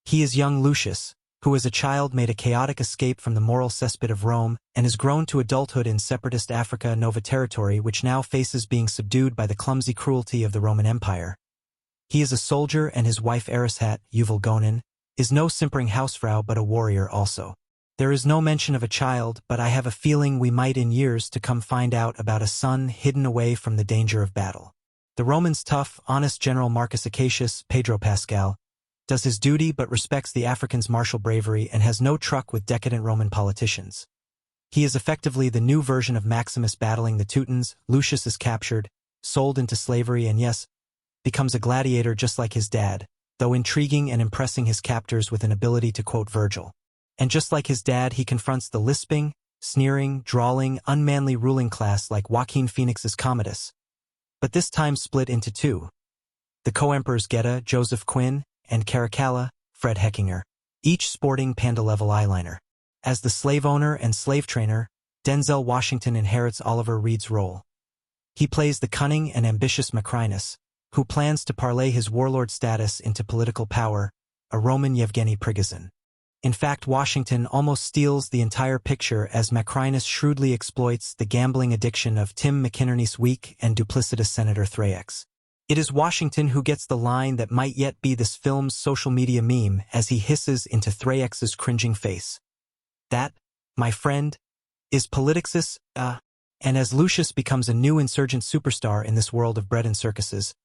He is young Lucius, who as a child made a chaotic escape from the moral cesspit of Rome and has grown to adulthood in separatist Africa Nova territory, which now faces being subdued by the clumsy cruelty of the Roman Empire. He is a soldier, and his wife Erishat, Yuval Gonin, is no simpering housefrau but a warrior also. There is no mention of a child, but I have a feeling we might in years to come find out about a son hidden away from the danger of battle. The Romans' tough, honest general Marcus Acacius, Pedro Pascal, does his duty but respects the Africans' martial bravery and has no truck with decadent Roman politicians. He is effectively the new version of Maximus battling the Teutons. Lucius is captured, sold into slavery, and yes, becomes a gladiator just like his dad, though intriguing and impressing his captors with an ability to quote Virgil. And just like his dad, he confronts the lisping, sneering, drawling, unmanly ruling class like Joaquin Phoenix's Commodus, but this time split into two. The co-emperors Geta, Joseph Quinn, and Caracalla, Fred Heckinger, each sporting panda-level eyeliner. As the slave owner and slave trainer, Denzel Washington inherits Oliver Reed's role. He plays the cunning and ambitious Macrinus, who plans to parlay his warlord status into political power, a Roman Yevgeny Prigozhin. In fact, Washington almost steals the entire picture as Macrinus shrewdly exploits the gambling addiction of Tim McInerney's weak and duplicitous Senator Thraex. It is Washington who gets the line that might yet be this film's social media meme as he hisses into Thraex's cringing face. That, my friend, is Politixus, And as Lucius becomes a new insurgent superstar in this world of bread and circuses,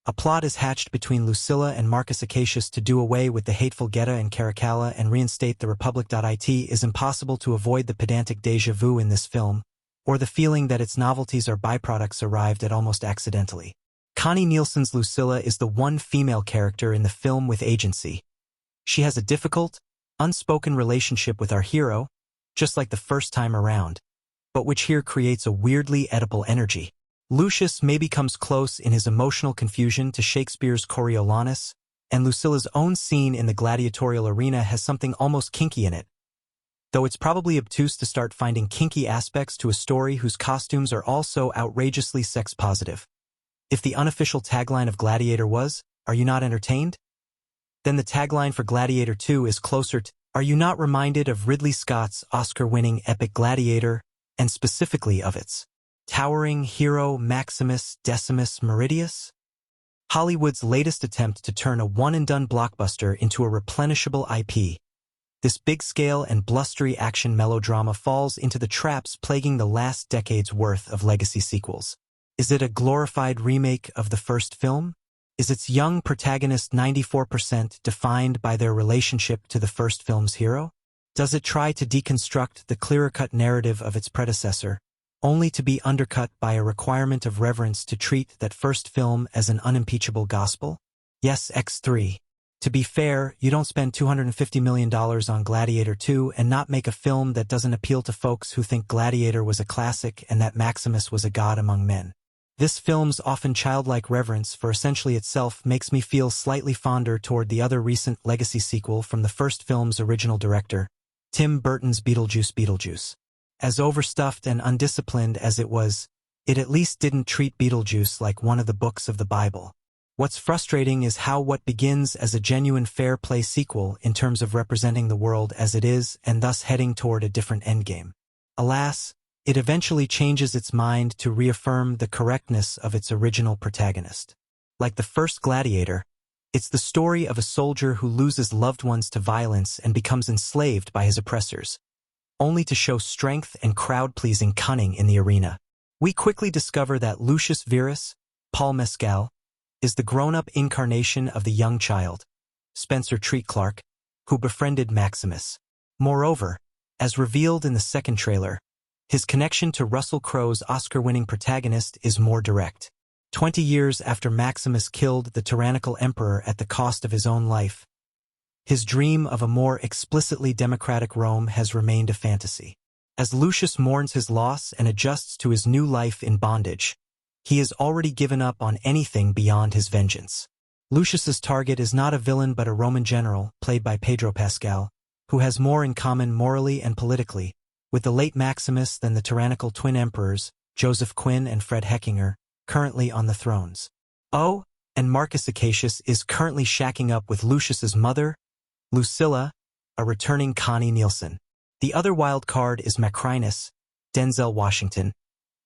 a plot is hatched between Lucilla and Marcus Acacius to do away with the hateful Geta and Caracalla and reinstate the Republic. It is impossible to avoid the pedantic déjà vu in this film, or the feeling that its novelties are byproducts arrived at almost accidentally. Connie Nielsen's Lucilla is the one female character in the film with agency. She has a difficult, unspoken relationship with our hero, just like the first time around, but which here creates a weirdly Oedipal energy. Lucius maybe comes close in his emotional confusion to Shakespeare's Coriolanus, and Lucilla's own scene in the gladiatorial arena has something almost kinky in it, though it's probably obtuse to start finding kinky aspects to a story whose costumes are also outrageously sex-positive. If the unofficial tagline of Gladiator was, "Are you not entertained?" then the tagline for Gladiator 2 is closer to, "Are you not reminded of Ridley Scott's Oscar-winning epic Gladiator, and specifically of its towering hero Maximus Decimus Meridius?" Hollywood's latest attempt to turn a one-and-done blockbuster into a replenishable IP. This big-scale and blustery action melodrama falls into the traps plaguing the last decade's worth of legacy sequels. Is it a glorified remake of the first film? Is its young protagonist 94% defined by their relationship to the first film's hero? Does it try to deconstruct the clear-cut narrative of its predecessor, only to be undercut by a requirement of reverence to treat that first film as an unimpeachable gospel? Yes, X3. To be fair, you don't spend $250 million on Gladiator 2 and not make a film that doesn't appeal to folks who think Gladiator was a classic and that Maximus was a god among men. This film's often childlike reverence for essentially itself makes me feel slightly fonder toward the other recent legacy sequel from the first film's original director, Tim Burton's Beetlejuice. As overstuffed and undisciplined as it was, it at least didn't treat Beetlejuice like one of the books of the Bible. What's frustrating is how what begins as a genuine fair play sequel in terms of representing the world as it is and thus heading toward a different endgame. Alas, it eventually changes its mind to reaffirm the correctness of its original protagonist. Like the first Gladiator, it's the story of a soldier who loses loved ones to violence and becomes enslaved by his oppressors, only to show strength and crowd-pleasing cunning in the arena. We quickly discover that Lucius Verus, Paul Mescal, is the grown-up incarnation of the young child, Spencer Treat Clark, who befriended Maximus. Moreover, as revealed in the second trailer, his connection to Russell Crowe's Oscar-winning protagonist is more direct. 20 years after Maximus killed the tyrannical emperor at the cost of his own life, his dream of a more explicitly democratic Rome has remained a fantasy. As Lucius mourns his loss and adjusts to his new life in bondage, he has already given up on anything beyond his vengeance. Lucius's target is not a villain but a Roman general, played by Pedro Pascal, who has more in common morally and politically with the late Maximus than the tyrannical twin emperors, Joseph Quinn and Fred Heckinger, currently on the thrones. Oh, and Marcus Acacius is currently shacking up with Lucius's mother, Lucilla, a returning Connie Nielsen. The other wild card is Macrinus, Denzel Washington,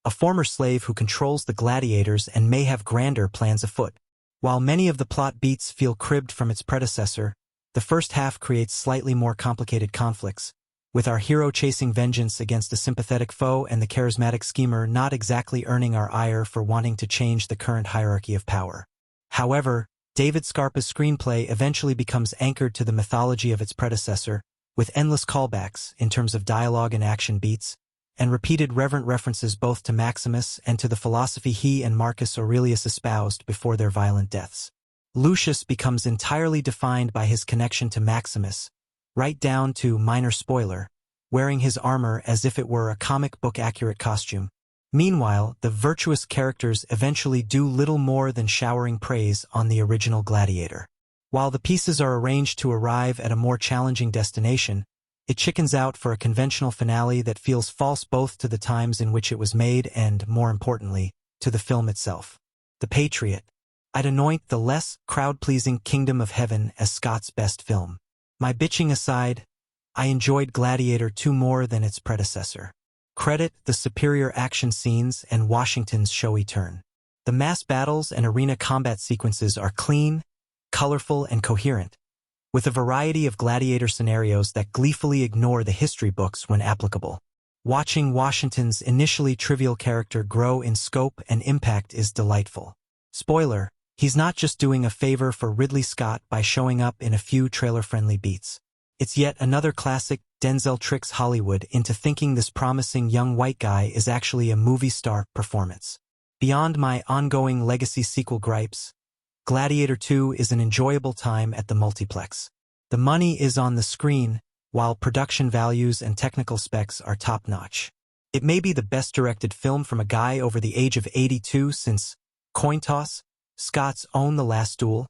a former slave who controls the gladiators and may have grander plans afoot. While many of the plot beats feel cribbed from its predecessor, the first half creates slightly more complicated conflicts, with our hero chasing vengeance against a sympathetic foe and the charismatic schemer not exactly earning our ire for wanting to change the current hierarchy of power. However, David Scarpa's screenplay eventually becomes anchored to the mythology of its predecessor, with endless callbacks in terms of dialogue and action beats, and repeated reverent references both to Maximus and to the philosophy he and Marcus Aurelius espoused before their violent deaths. Lucius becomes entirely defined by his connection to Maximus, right down to, minor spoiler, wearing his armor as if it were a comic book-accurate costume. Meanwhile, the virtuous characters eventually do little more than showering praise on the original Gladiator. While the pieces are arranged to arrive at a more challenging destination, it chickens out for a conventional finale that feels false both to the times in which it was made and, more importantly, to the film itself. The Patriot. I'd anoint the less crowd-pleasing Kingdom of Heaven as Scott's best film. My bitching aside, I enjoyed Gladiator 2 more than its predecessor. Credit the superior action scenes and Washington's showy turn. The mass battles and arena combat sequences are clean, colorful, and coherent, with a variety of gladiator scenarios that gleefully ignore the history books when applicable. Watching Washington's initially trivial character grow in scope and impact is delightful. Spoiler, he's not just doing a favor for Ridley Scott by showing up in a few trailer-friendly beats. It's yet another classic Denzel tricks Hollywood into thinking this promising young white guy is actually a movie star performance. Beyond my ongoing legacy sequel gripes, Gladiator 2 is an enjoyable time at the multiplex. The money is on the screen, while production values and technical specs are top-notch. It may be the best directed film from a guy over the age of 82 since Coin Toss, Scott's Own the Last Duel,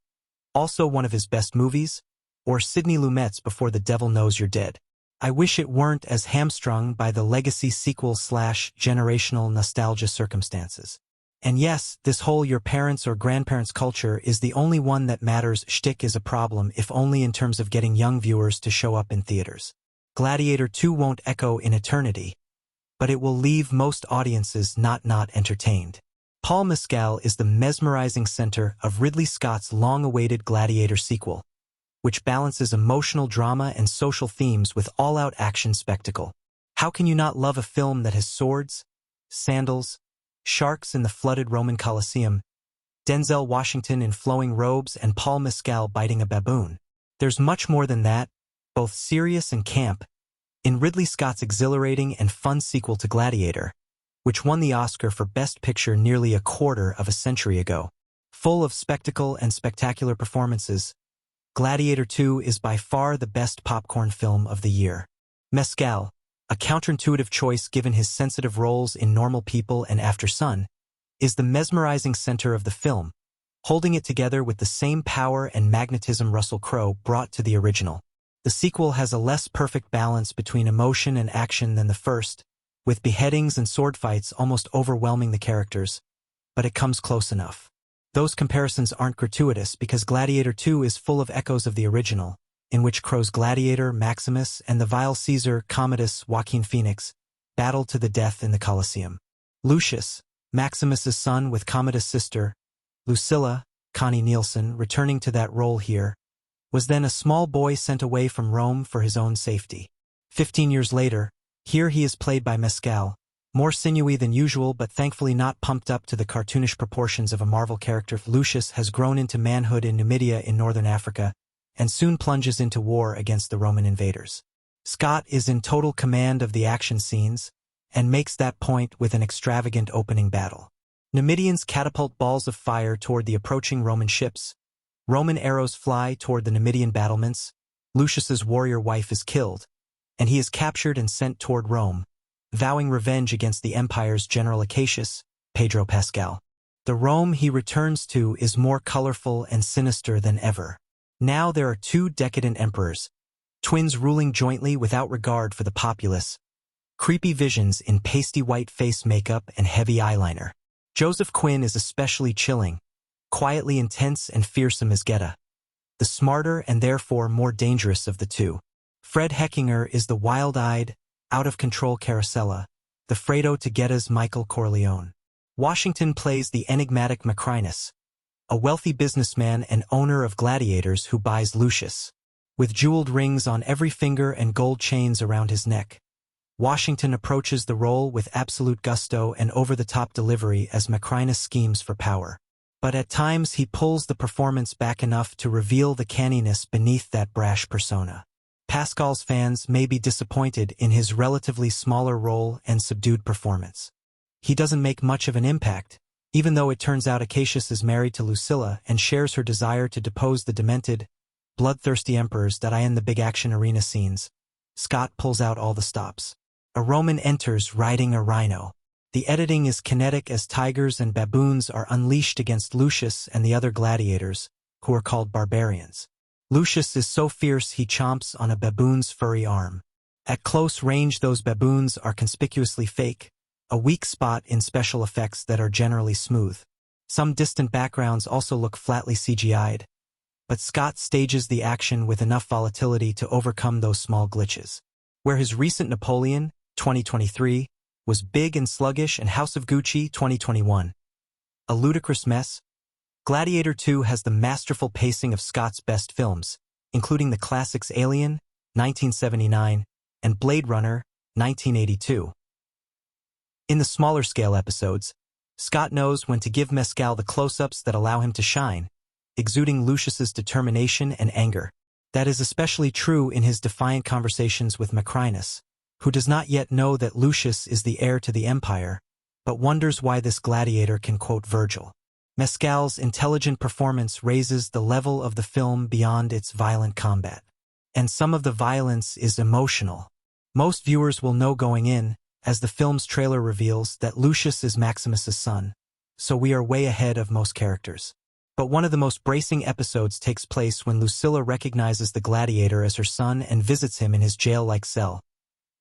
also one of his best movies, or Sidney Lumet's Before the Devil Knows You're Dead. I wish it weren't as hamstrung by the legacy sequel/generational nostalgia circumstances. And yes, this whole your parents or grandparents culture is the only one that matters shtick is a problem, if only in terms of getting young viewers to show up in theaters. Gladiator 2 won't echo in eternity, but it will leave most audiences not entertained. Paul Mescal is the mesmerizing center of Ridley Scott's long-awaited Gladiator sequel, which balances emotional drama and social themes with all-out action spectacle. How can you not love a film that has swords, sandals, sharks in the flooded Roman Colosseum, Denzel Washington in flowing robes, and Paul Mescal biting a baboon? There's much more than that, both serious and camp, in Ridley Scott's exhilarating and fun sequel to Gladiator. which won the Oscar for Best Picture nearly a quarter of a century ago. Full of spectacle and spectacular performances, Gladiator 2 is by far the best popcorn film of the year. Mescal, a counterintuitive choice given his sensitive roles in Normal People and After Sun, is the mesmerizing center of the film, holding it together with the same power and magnetism Russell Crowe brought to the original. The sequel has a less perfect balance between emotion and action than the first, with beheadings and sword fights almost overwhelming the characters, but it comes close enough. Those comparisons aren't gratuitous because Gladiator 2 is full of echoes of the original, in which Crowe's Gladiator, Maximus, and the vile Caesar, Commodus, Joaquin Phoenix, battled to the death in the Colosseum. Lucius, Maximus's son with Commodus' sister, Lucilla, Connie Nielsen, returning to that role here, was then a small boy sent away from Rome for his own safety. 15 years later, here he is played by Mescal, more sinewy than usual but thankfully not pumped up to the cartoonish proportions of a Marvel character. Lucius has grown into manhood in Numidia in northern Africa, and soon plunges into war against the Roman invaders. Scott is in total command of the action scenes, and makes that point with an extravagant opening battle. Numidians catapult balls of fire toward the approaching Roman ships. Roman arrows fly toward the Numidian battlements. Lucius's warrior wife is killed, and he is captured and sent toward Rome, vowing revenge against the empire's general Acacius, Pedro Pascal. The Rome he returns to is more colorful and sinister than ever. Now there are two decadent emperors, twins ruling jointly without regard for the populace, creepy visions in pasty white face makeup and heavy eyeliner. Joseph Quinn is especially chilling, quietly intense and fearsome as Geta, the smarter and therefore more dangerous of the two. Fred Heckinger is the wild-eyed, out-of-control Carosella, the Fredo to Geta's Michael Corleone. Washington plays the enigmatic Macrinus, a wealthy businessman and owner of gladiators who buys Lucius. With jeweled rings on every finger and gold chains around his neck, Washington approaches the role with absolute gusto and over-the-top delivery as Macrinus schemes for power. But at times he pulls the performance back enough to reveal the canniness beneath that brash persona. Pascal's fans may be disappointed in his relatively smaller role and subdued performance. He doesn't make much of an impact, even though it turns out Acacius is married to Lucilla and shares her desire to depose the demented, bloodthirsty emperors that in the big action arena scenes. Scott pulls out all the stops. A Roman enters riding a rhino. The editing is kinetic as tigers and baboons are unleashed against Lucius and the other gladiators, who are called barbarians. Lucius is so fierce he chomps on a baboon's furry arm. At close range those baboons are conspicuously fake, a weak spot in special effects that are generally smooth. Some distant backgrounds also look flatly CGI'd, but Scott stages the action with enough volatility to overcome those small glitches. Where his recent Napoleon, 2023, was big and sluggish, and House of Gucci, 2021, a ludicrous mess, Gladiator 2 has the masterful pacing of Scott's best films, including the classics Alien, 1979, and Blade Runner, 1982. In the smaller scale episodes, Scott knows when to give Mescal the close-ups that allow him to shine, exuding Lucius's determination and anger. That is especially true in his defiant conversations with Macrinus, who does not yet know that Lucius is the heir to the empire, but wonders why this gladiator can quote Virgil. Mescal's intelligent performance raises the level of the film beyond its violent combat. And some of the violence is emotional. Most viewers will know going in, as the film's trailer reveals, that Lucius is Maximus's son, so we are way ahead of most characters. But one of the most bracing episodes takes place when Lucilla recognizes the gladiator as her son and visits him in his jail-like cell.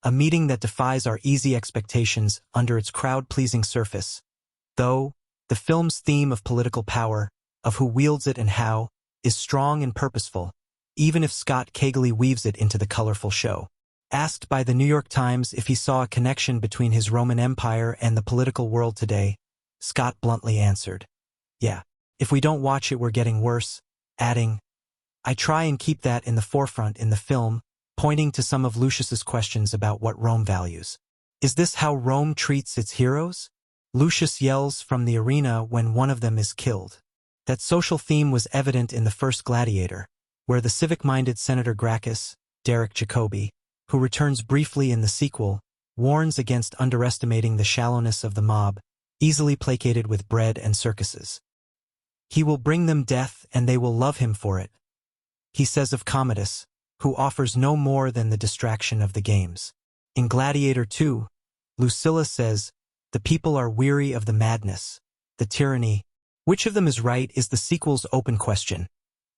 A meeting that defies our easy expectations under its crowd-pleasing surface. Though, the film's theme of political power, of who wields it and how, is strong and purposeful, even if Scott cagily weaves it into the colorful show. Asked by the New York Times if he saw a connection between his Roman Empire and the political world today, Scott bluntly answered, "Yeah. If we don't watch it, we're getting worse," adding, "I try and keep that in the forefront in the film," pointing to some of Lucius's questions about what Rome values. Is this how Rome treats its heroes? Lucius yells from the arena when one of them is killed. That social theme was evident in the first Gladiator, where the civic-minded Senator Gracchus, Derek Jacobi, who returns briefly in the sequel, warns against underestimating the shallowness of the mob, easily placated with bread and circuses. He will bring them death and they will love him for it, he says of Commodus, who offers no more than the distraction of the games. In Gladiator 2, Lucilla says, "The people are weary of the madness, the tyranny. Which of them is right is the sequel's open question."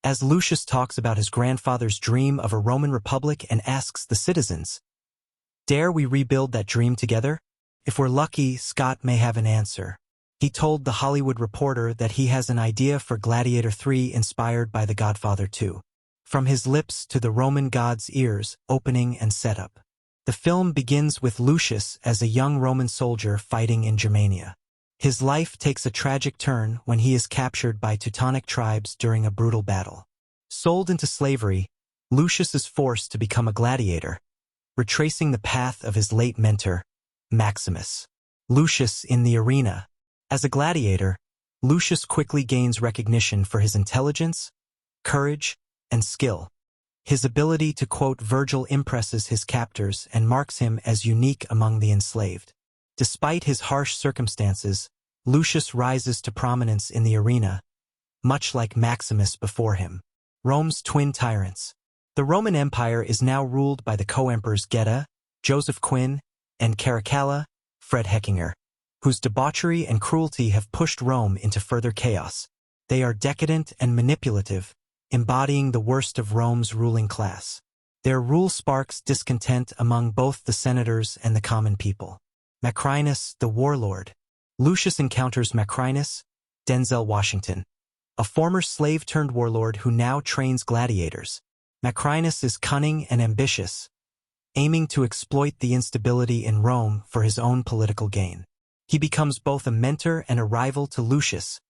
As Lucius talks about his grandfather's dream of a Roman Republic and asks the citizens, "Dare we rebuild that dream together?" If we're lucky, Scott may have an answer. He told The Hollywood Reporter that he has an idea for Gladiator 3 inspired by The Godfather 2. From his lips to the Roman god's ears, opening and setup. The film begins with Lucius as a young Roman soldier fighting in Germania. His life takes a tragic turn when he is captured by Teutonic tribes during a brutal battle. Sold into slavery, Lucius is forced to become a gladiator, retracing the path of his late mentor, Maximus. Lucius in the arena. As a gladiator, Lucius quickly gains recognition for his intelligence, courage, and skill. His ability to quote Virgil impresses his captors and marks him as unique among the enslaved. Despite his harsh circumstances, Lucius rises to prominence in the arena, much like Maximus before him. Rome's twin tyrants. The Roman Empire is now ruled by the co-emperors Geta, Joseph Quinn, and Caracalla, Fred Heckinger, whose debauchery and cruelty have pushed Rome into further chaos. They are decadent and manipulative, embodying the worst of Rome's ruling class. Their rule sparks discontent among both the senators and the common people. Macrinus, the warlord. Lucius encounters Macrinus, Denzel Washington, a former slave-turned-warlord who now trains gladiators. Macrinus is cunning and ambitious, aiming to exploit the instability in Rome for his own political gain. He becomes both a mentor and a rival to Lucius,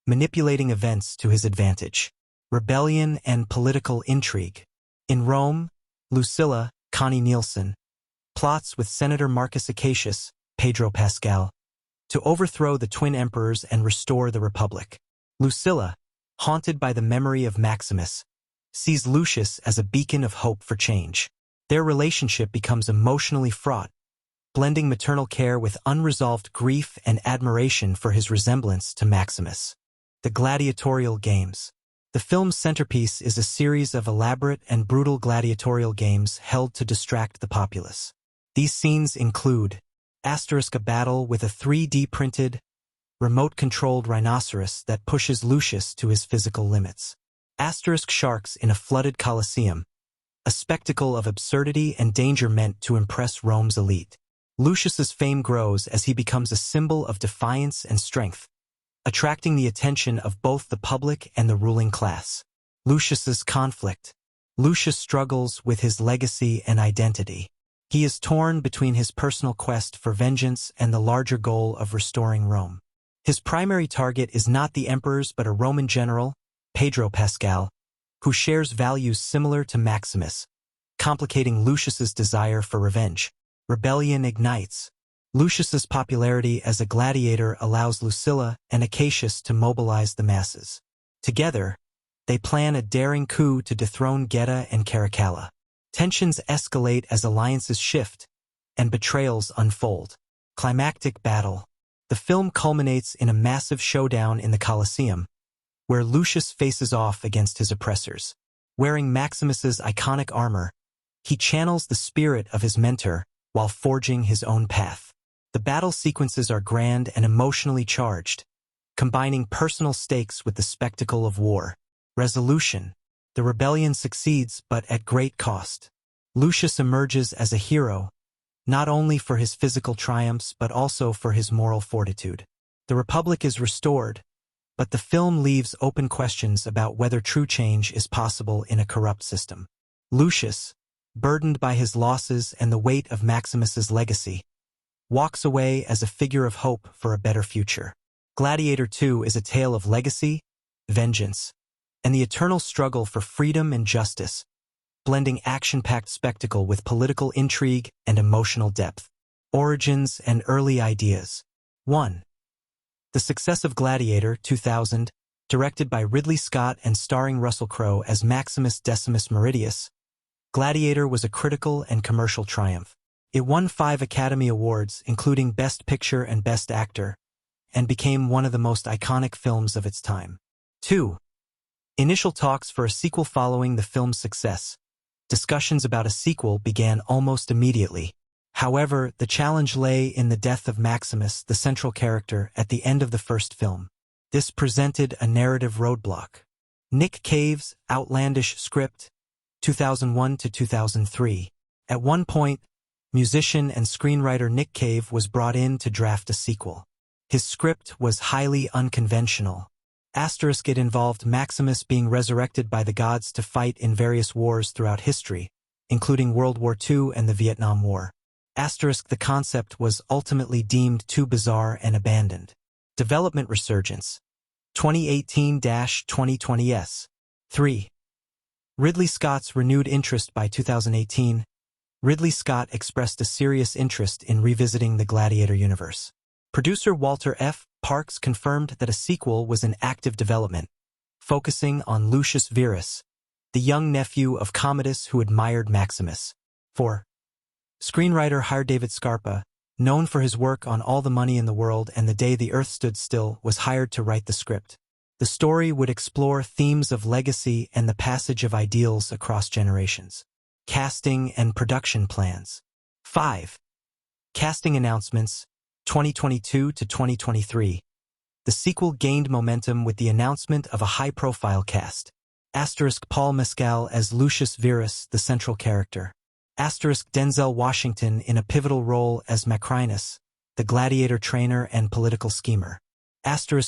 manipulating events to his advantage. Rebellion and political intrigue. In Rome, Lucilla, Connie Nielsen, plots with Senator Marcus Acacius, Pedro Pascal, to overthrow the twin emperors and restore the Republic. Lucilla, haunted by the memory of Maximus, sees Lucius as a beacon of hope for change. Their relationship becomes emotionally fraught, blending maternal care with unresolved grief and admiration for his resemblance to Maximus. The gladiatorial games. The film's centerpiece is a series of elaborate and brutal gladiatorial games held to distract the populace. These scenes include a battle with a 3D-printed, remote-controlled rhinoceros that pushes Lucius to his physical limits. Sharks in a flooded Colosseum, a spectacle of absurdity and danger meant to impress Rome's elite. Lucius's fame grows as he becomes a symbol of defiance and strength, attracting the attention of both the public and the ruling class. Lucius's conflict. Lucius struggles with his legacy and identity. He is torn between his personal quest for vengeance and the larger goal of restoring Rome. His primary target is not the emperors but a Roman general, Pedro Pascal, who shares values similar to Maximus, complicating Lucius's desire for revenge. Rebellion ignites. Lucius's popularity as a gladiator allows Lucilla and Acacius to mobilize the masses. Together, they plan a daring coup to dethrone Geta and Caracalla. Tensions escalate as alliances shift, and betrayals unfold. Climactic battle. The film culminates in a massive showdown in the Colosseum, where Lucius faces off against his oppressors. Wearing Maximus's iconic armor, he channels the spirit of his mentor while forging his own path. The battle sequences are grand and emotionally charged, combining personal stakes with the spectacle of war. Resolution. The rebellion succeeds, but at great cost. Lucius emerges as a hero, not only for his physical triumphs but also for his moral fortitude. The Republic is restored, but the film leaves open questions about whether true change is possible in a corrupt system. Lucius, burdened by his losses and the weight of Maximus's legacy, walks away as a figure of hope for a better future. Gladiator 2 is a tale of legacy, vengeance, and the eternal struggle for freedom and justice, blending action-packed spectacle with political intrigue and emotional depth. Origins and early ideas. 1. The success of Gladiator 2000, directed by Ridley Scott and starring Russell Crowe as Maximus Decimus Meridius, Gladiator was a critical and commercial triumph. It won 5 Academy Awards, including Best Picture and Best Actor, and became one of the most iconic films of its time. 2. Initial talks for a sequel following the film's success. Discussions about a sequel began almost immediately. However, the challenge lay in the death of Maximus, the central character, at the end of the first film. This presented a narrative roadblock. Nick Cave's outlandish script, 2001 to 2003. At one point, musician and screenwriter Nick Cave was brought in to draft a sequel. His script was highly unconventional. It involved Maximus being resurrected by the gods to fight in various wars throughout history, including World War II and the Vietnam War. The concept was ultimately deemed too bizarre and abandoned. Development resurgence. 2018-2020s. 3. Ridley Scott's renewed interest. By 2018, Ridley Scott expressed a serious interest in revisiting the Gladiator universe. Producer Walter F. Parks confirmed that a sequel was in active development, focusing on Lucius Verus, the young nephew of Commodus who admired Maximus. 4. Screenwriter David Scarpa, known for his work on All the Money in the World and The Day the Earth Stood Still, was hired to write the script. The story would explore themes of legacy and the passage of ideals across generations. Casting and production plans. 5. Casting announcements, 2022 to 2023. The sequel gained momentum with the announcement of a high-profile cast. Paul Mescal as Lucius Verus, the central character. Denzel Washington in a pivotal role as Macrinus, the gladiator trainer and political schemer.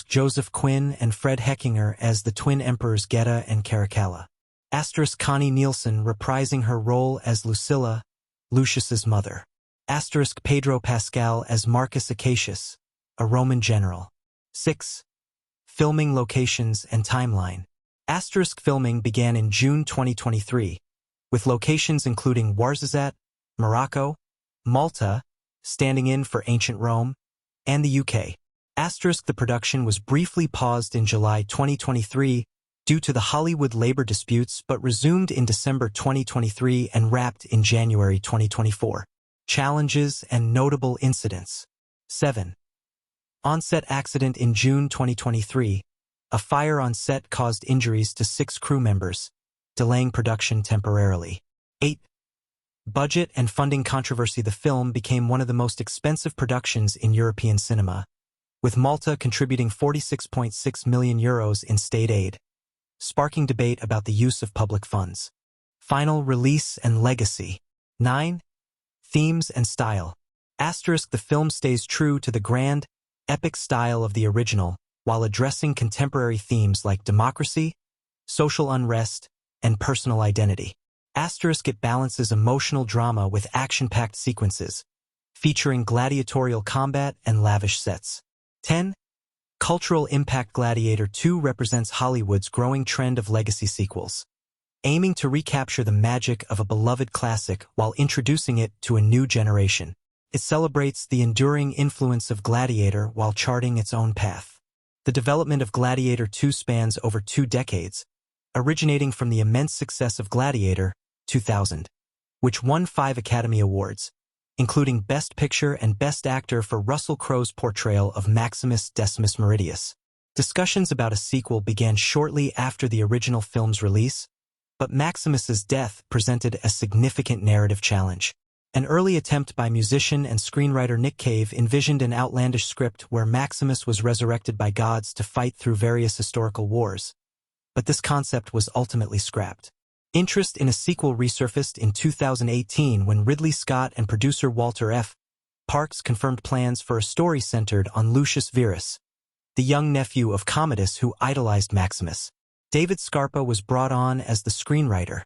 Joseph Quinn and Fred Heckinger as the twin emperors Geta and Caracalla. Connie Nielsen reprising her role as Lucilla, Lucius's mother. Pedro Pascal as Marcus Acacius, a Roman general. 6. Filming locations and timeline. Filming began in June 2023, with locations including Ouarzazate, Morocco, Malta, standing in for ancient Rome, and the UK. The production was briefly paused in July 2023 due to the Hollywood labor disputes but resumed in December 2023 and wrapped in January 2024. Challenges and notable incidents. 7. On-set accident in June 2023. A fire on set caused injuries to 6 crew members, delaying production temporarily. 8. Budget and funding controversy. The film became one of the most expensive productions in European cinema, with Malta contributing €46.6 million in state aid, sparking debate about the use of public funds. Final release and legacy. 9. Themes and style. The film stays true to the grand, epic style of the original, while addressing contemporary themes like democracy, social unrest, and personal identity. It balances emotional drama with action-packed sequences, featuring gladiatorial combat and lavish sets. 10. Cultural impact. Gladiator 2 represents Hollywood's growing trend of legacy sequels, aiming to recapture the magic of a beloved classic while introducing it to a new generation. It celebrates the enduring influence of Gladiator while charting its own path. The development of Gladiator 2 spans over 2 decades, originating from the immense success of Gladiator, 2000, which won 5 Academy Awards, including Best Picture and Best Actor for Russell Crowe's portrayal of Maximus Decimus Meridius. Discussions about a sequel began shortly after the original film's release, but Maximus's death presented a significant narrative challenge. An early attempt by musician and screenwriter Nick Cave envisioned an outlandish script where Maximus was resurrected by gods to fight through various historical wars, but this concept was ultimately scrapped. Interest in a sequel resurfaced in 2018 when Ridley Scott and producer Walter F. Parks confirmed plans for a story centered on Lucius Verus, the young nephew of Commodus who idolized Maximus. David Scarpa was brought on as the screenwriter,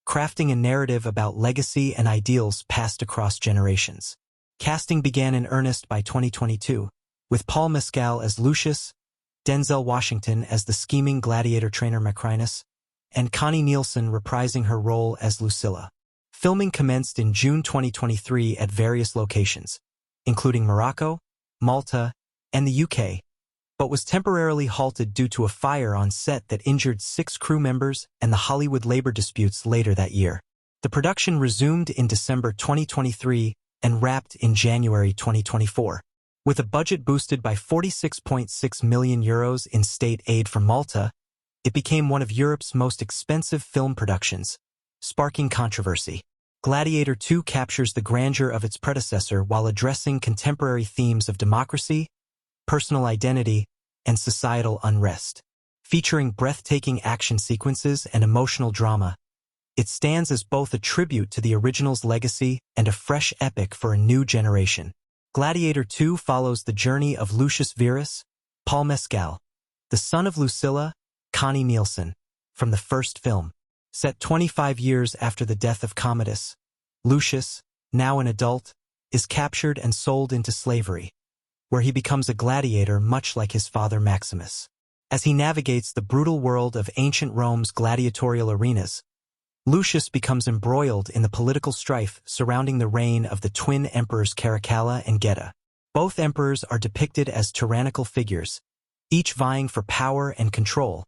crafting a narrative about legacy and ideals passed across generations. Casting began in earnest by 2022, with Paul Mescal as Lucius, Denzel Washington as the scheming gladiator trainer Macrinus, and Connie Nielsen reprising her role as Lucilla. Filming commenced in June 2023 at various locations, including Morocco, Malta, and the UK, but was temporarily halted due to a fire on set that injured 6 crew members and the Hollywood labor disputes later that year. The production resumed in December 2023 and wrapped in January 2024. With a budget boosted by €46.6 million in state aid from Malta, it became one of Europe's most expensive film productions, sparking controversy. Gladiator 2 captures the grandeur of its predecessor while addressing contemporary themes of democracy, personal identity, and societal unrest. Featuring breathtaking action sequences and emotional drama, it stands as both a tribute to the original's legacy and a fresh epic for a new generation. Gladiator 2 follows the journey of Lucius Verus, Paul Mescal, the son of Lucilla, Connie Nielsen, from the first film. Set 25 years after the death of Commodus, Lucius, now an adult, is captured and sold into slavery, where he becomes a gladiator much like his father Maximus. As he navigates the brutal world of ancient Rome's gladiatorial arenas, Lucius becomes embroiled in the political strife surrounding the reign of the twin emperors Caracalla and Geta. Both emperors are depicted as tyrannical figures, each vying for power and control,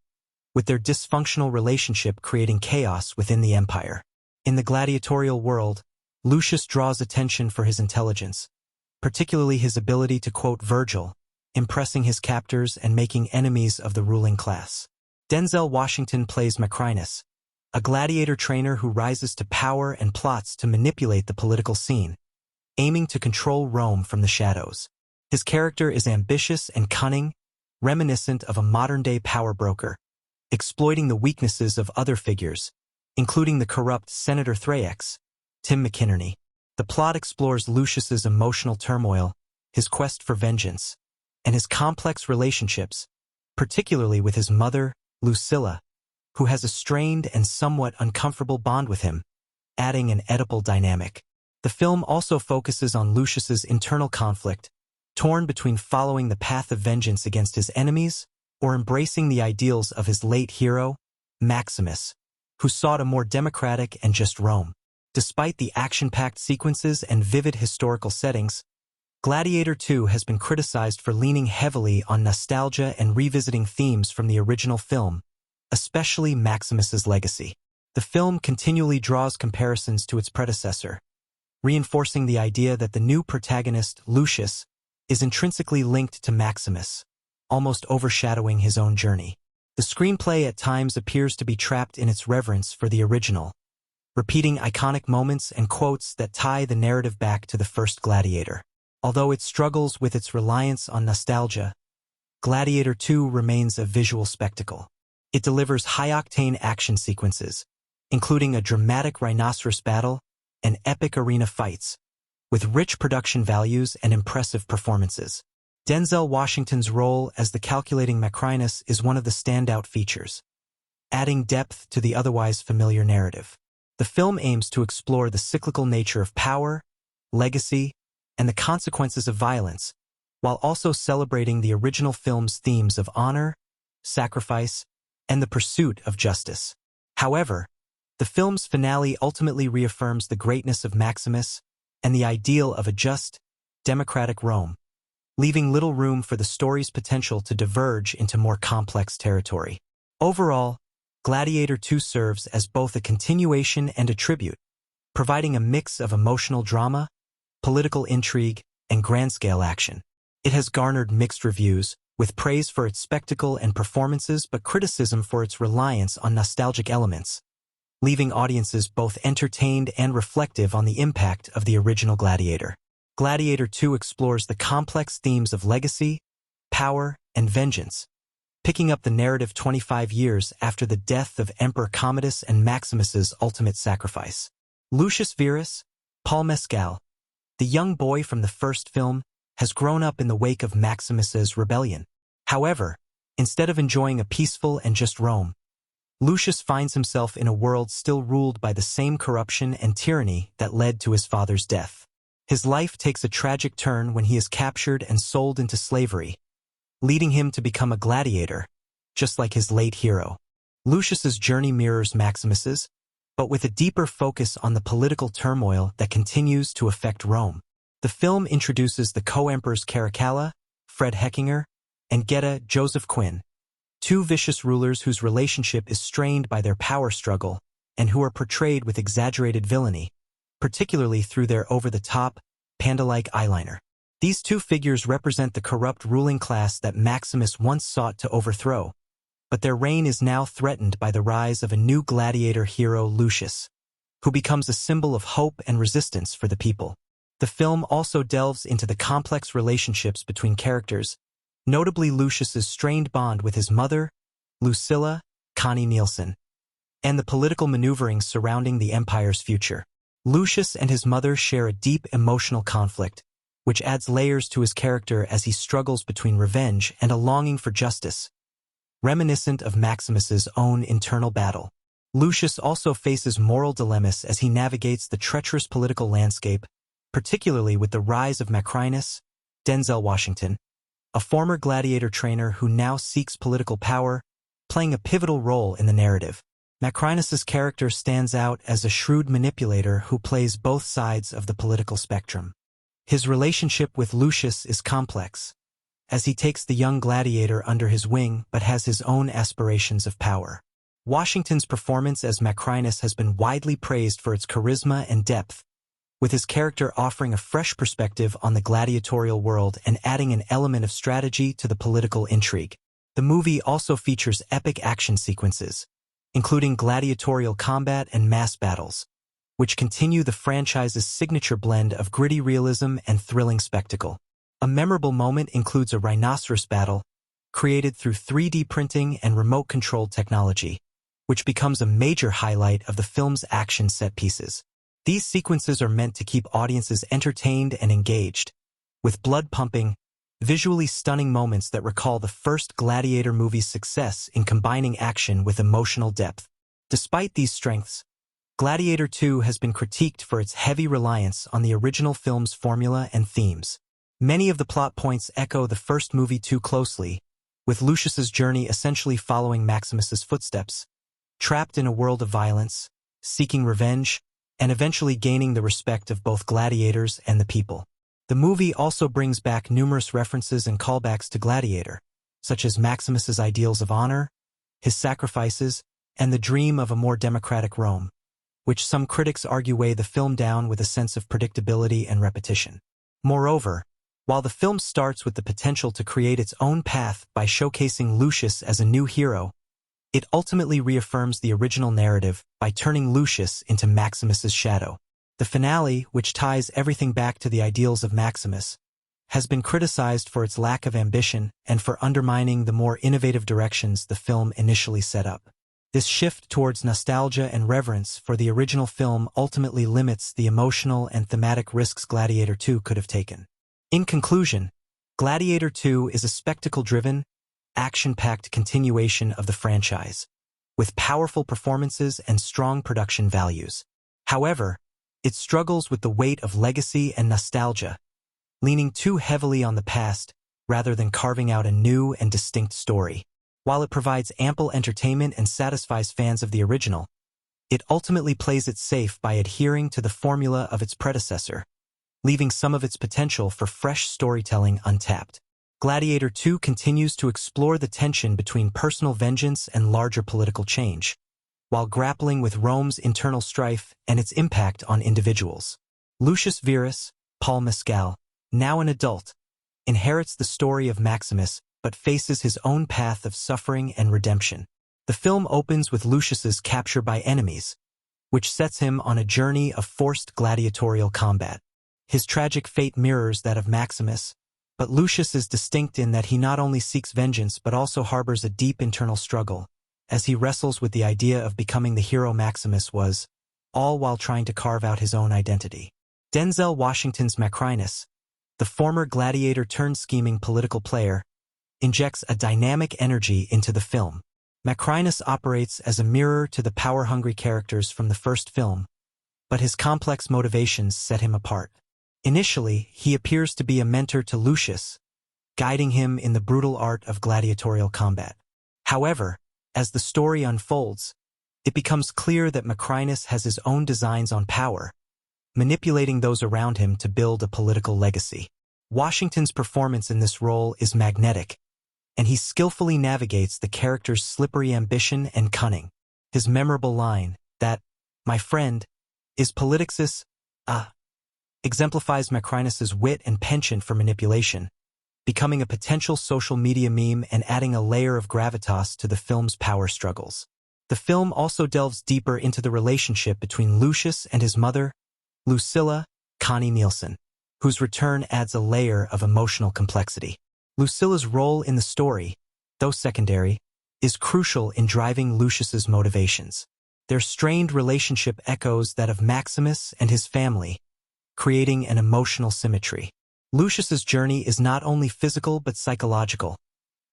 with their dysfunctional relationship creating chaos within the empire. In the gladiatorial world, Lucius draws attention for his intelligence, particularly his ability to quote Virgil, impressing his captors and making enemies of the ruling class. Denzel Washington plays Macrinus, a gladiator trainer who rises to power and plots to manipulate the political scene, aiming to control Rome from the shadows. His character is ambitious and cunning, reminiscent of a modern-day power broker, exploiting the weaknesses of other figures, including the corrupt Senator Thraex, Tim McInerney. The plot explores Lucius's emotional turmoil, his quest for vengeance, and his complex relationships, particularly with his mother, Lucilla, who has a strained and somewhat uncomfortable bond with him, adding an Oedipal dynamic. The film also focuses on Lucius's internal conflict, torn between following the path of vengeance against his enemies or embracing the ideals of his late hero, Maximus, who sought a more democratic and just Rome. Despite the action-packed sequences and vivid historical settings, Gladiator 2 has been criticized for leaning heavily on nostalgia and revisiting themes from the original film, especially Maximus's legacy. The film continually draws comparisons to its predecessor, reinforcing the idea that the new protagonist, Lucius, is intrinsically linked to Maximus, almost overshadowing his own journey. The screenplay at times appears to be trapped in its reverence for the original, repeating iconic moments and quotes that tie the narrative back to the first Gladiator. Although it struggles with its reliance on nostalgia, Gladiator 2 remains a visual spectacle. It delivers high-octane action sequences, including a dramatic rhinoceros battle and epic arena fights, with rich production values and impressive performances. Denzel Washington's role as the calculating Macrinus is one of the standout features, adding depth to the otherwise familiar narrative. The film aims to explore the cyclical nature of power, legacy, and the consequences of violence, while also celebrating the original film's themes of honor, sacrifice, and the pursuit of justice. However, the film's finale ultimately reaffirms the greatness of Maximus and the ideal of a just, democratic Rome, leaving little room for the story's potential to diverge into more complex territory. Overall, Gladiator 2 serves as both a continuation and a tribute, providing a mix of emotional drama, political intrigue, and grand-scale action. It has garnered mixed reviews, with praise for its spectacle and performances but criticism for its reliance on nostalgic elements, leaving audiences both entertained and reflective on the impact of the original Gladiator. Gladiator 2 explores the complex themes of legacy, power, and vengeance, picking up the narrative 25 years after the death of Emperor Commodus and Maximus's ultimate sacrifice. Lucius Verus, Paul Mescal, the young boy from the first film, has grown up in the wake of Maximus's rebellion. However, instead of enjoying a peaceful and just Rome, Lucius finds himself in a world still ruled by the same corruption and tyranny that led to his father's death. His life takes a tragic turn when he is captured and sold into slavery, leading him to become a gladiator, just like his late hero. Lucius's journey mirrors Maximus's, but with a deeper focus on the political turmoil that continues to affect Rome. The film introduces the co-emperors Caracalla, Fred Heckinger, and Geta, Joseph Quinn, two vicious rulers whose relationship is strained by their power struggle and who are portrayed with exaggerated villainy, particularly through their over-the-top, panda-like eyeliner. These two figures represent the corrupt ruling class that Maximus once sought to overthrow, but their reign is now threatened by the rise of a new gladiator hero, Lucius, who becomes a symbol of hope and resistance for the people. The film also delves into the complex relationships between characters, notably Lucius's strained bond with his mother, Lucilla, Connie Nielsen, and the political maneuverings surrounding the empire's future. Lucius and his mother share a deep emotional conflict, which adds layers to his character as he struggles between revenge and a longing for justice, reminiscent of Maximus's own internal battle. Lucius also faces moral dilemmas as he navigates the treacherous political landscape, particularly with the rise of Macrinus, Denzel Washington, a former gladiator trainer who now seeks political power, playing a pivotal role in the narrative. Macrinus's character stands out as a shrewd manipulator who plays both sides of the political spectrum. His relationship with Lucius is complex, as he takes the young gladiator under his wing but has his own aspirations of power. Washington's performance as Macrinus has been widely praised for its charisma and depth, with his character offering a fresh perspective on the gladiatorial world and adding an element of strategy to the political intrigue. The movie also features epic action sequences, including gladiatorial combat and mass battles, which continue the franchise's signature blend of gritty realism and thrilling spectacle. A memorable moment includes a rhinoceros battle, created through 3D printing and remote-controlled technology, which becomes a major highlight of the film's action set pieces. These sequences are meant to keep audiences entertained and engaged, with blood-pumping, visually stunning moments that recall the first Gladiator movie's success in combining action with emotional depth. Despite these strengths, Gladiator 2 has been critiqued for its heavy reliance on the original film's formula and themes. Many of the plot points echo the first movie too closely, with Lucius's journey essentially following Maximus's footsteps, trapped in a world of violence, seeking revenge, and eventually gaining the respect of both gladiators and the people. The movie also brings back numerous references and callbacks to Gladiator, such as Maximus's ideals of honor, his sacrifices, and the dream of a more democratic Rome, which some critics argue weigh the film down with a sense of predictability and repetition. Moreover, while the film starts with the potential to create its own path by showcasing Lucius as a new hero, it ultimately reaffirms the original narrative by turning Lucius into Maximus's shadow. The finale, which ties everything back to the ideals of Maximus, has been criticized for its lack of ambition and for undermining the more innovative directions the film initially set up. This shift towards nostalgia and reverence for the original film ultimately limits the emotional and thematic risks Gladiator 2 could have taken. In conclusion, Gladiator 2 is a spectacle-driven, action-packed continuation of the franchise, with powerful performances and strong production values. However, it struggles with the weight of legacy and nostalgia, leaning too heavily on the past rather than carving out a new and distinct story. While it provides ample entertainment and satisfies fans of the original, it ultimately plays it safe by adhering to the formula of its predecessor, leaving some of its potential for fresh storytelling untapped. Gladiator 2 continues to explore the tension between personal vengeance and larger political change, while grappling with Rome's internal strife and its impact on individuals. Lucius Verus, Paul Mescal, now an adult, inherits the story of Maximus but faces his own path of suffering and redemption. The film opens with Lucius's capture by enemies, which sets him on a journey of forced gladiatorial combat. His tragic fate mirrors that of Maximus, but Lucius is distinct in that he not only seeks vengeance but also harbors a deep internal struggle, as he wrestles with the idea of becoming the hero Maximus was, all while trying to carve out his own identity. Denzel Washington's Macrinus, the former gladiator-turned-scheming political player, injects a dynamic energy into the film. Macrinus operates as a mirror to the power-hungry characters from the first film, but his complex motivations set him apart. Initially, he appears to be a mentor to Lucius, guiding him in the brutal art of gladiatorial combat. However, as the story unfolds, it becomes clear that Macrinus has his own designs on power, manipulating those around him to build a political legacy. Washington's performance in this role is magnetic, and he skillfully navigates the character's slippery ambition and cunning. His memorable line, that, "My friend, is Politixis, exemplifies Macrinus's wit and penchant for manipulation, becoming a potential social media meme and adding a layer of gravitas to the film's power struggles. The film also delves deeper into the relationship between Lucius and his mother, Lucilla, Connie Nielsen, whose return adds a layer of emotional complexity. Lucilla's role in the story, though secondary, is crucial in driving Lucius's motivations. Their strained relationship echoes that of Maximus and his family, creating an emotional symmetry. Lucius's journey is not only physical but psychological,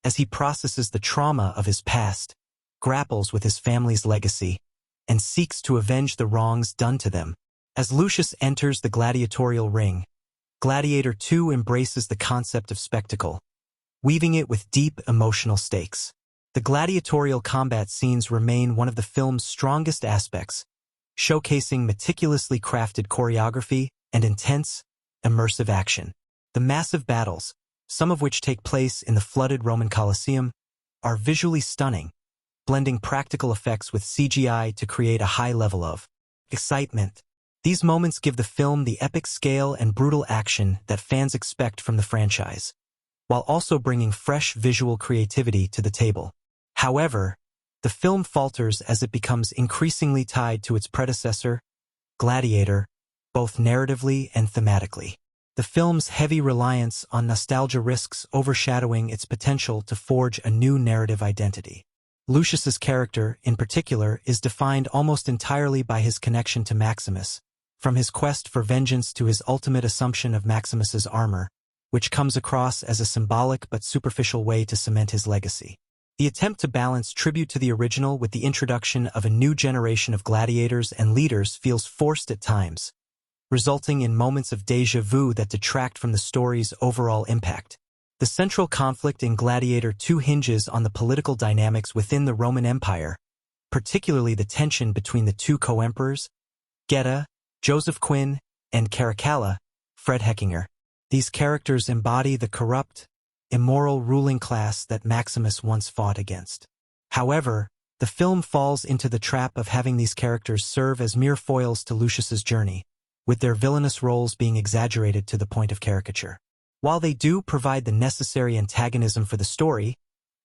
as he processes the trauma of his past, grapples with his family's legacy, and seeks to avenge the wrongs done to them. As Lucius enters the gladiatorial ring, Gladiator 2 embraces the concept of spectacle, weaving it with deep emotional stakes. The gladiatorial combat scenes remain one of the film's strongest aspects, showcasing meticulously crafted choreography and intense, immersive action. The massive battles, some of which take place in the flooded Roman Colosseum, are visually stunning, blending practical effects with CGI to create a high level of excitement. These moments give the film the epic scale and brutal action that fans expect from the franchise, while also bringing fresh visual creativity to the table. However, the film falters as it becomes increasingly tied to its predecessor, Gladiator, both narratively and thematically. The film's heavy reliance on nostalgia risks overshadowing its potential to forge a new narrative identity. Lucius's character, in particular, is defined almost entirely by his connection to Maximus, from his quest for vengeance to his ultimate assumption of Maximus's armor, which comes across as a symbolic but superficial way to cement his legacy. The attempt to balance tribute to the original with the introduction of a new generation of gladiators and leaders feels forced at times, resulting in moments of déjà vu that detract from the story's overall impact. The central conflict in Gladiator 2 hinges on the political dynamics within the Roman Empire, particularly the tension between the two co-emperors, Geta, Joseph Quinn, and Caracalla, Fred Heckinger. These characters embody the corrupt, immoral ruling class that Maximus once fought against. However, the film falls into the trap of having these characters serve as mere foils to Lucius's journey, with their villainous roles being exaggerated to the point of caricature. While they do provide the necessary antagonism for the story,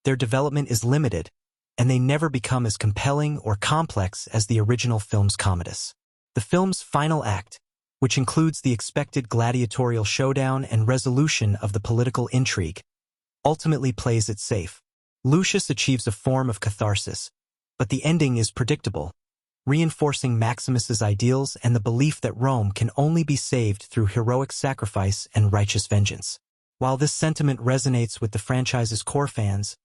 their development is limited, and they never become as compelling or complex as the original film's Commodus. The film's final act, which includes the expected gladiatorial showdown and resolution of the political intrigue, ultimately plays it safe. Lucius achieves a form of catharsis, but the ending is predictable, reinforcing Maximus's ideals and the belief that Rome can only be saved through heroic sacrifice and righteous vengeance. While this sentiment resonates with the franchise's core fans,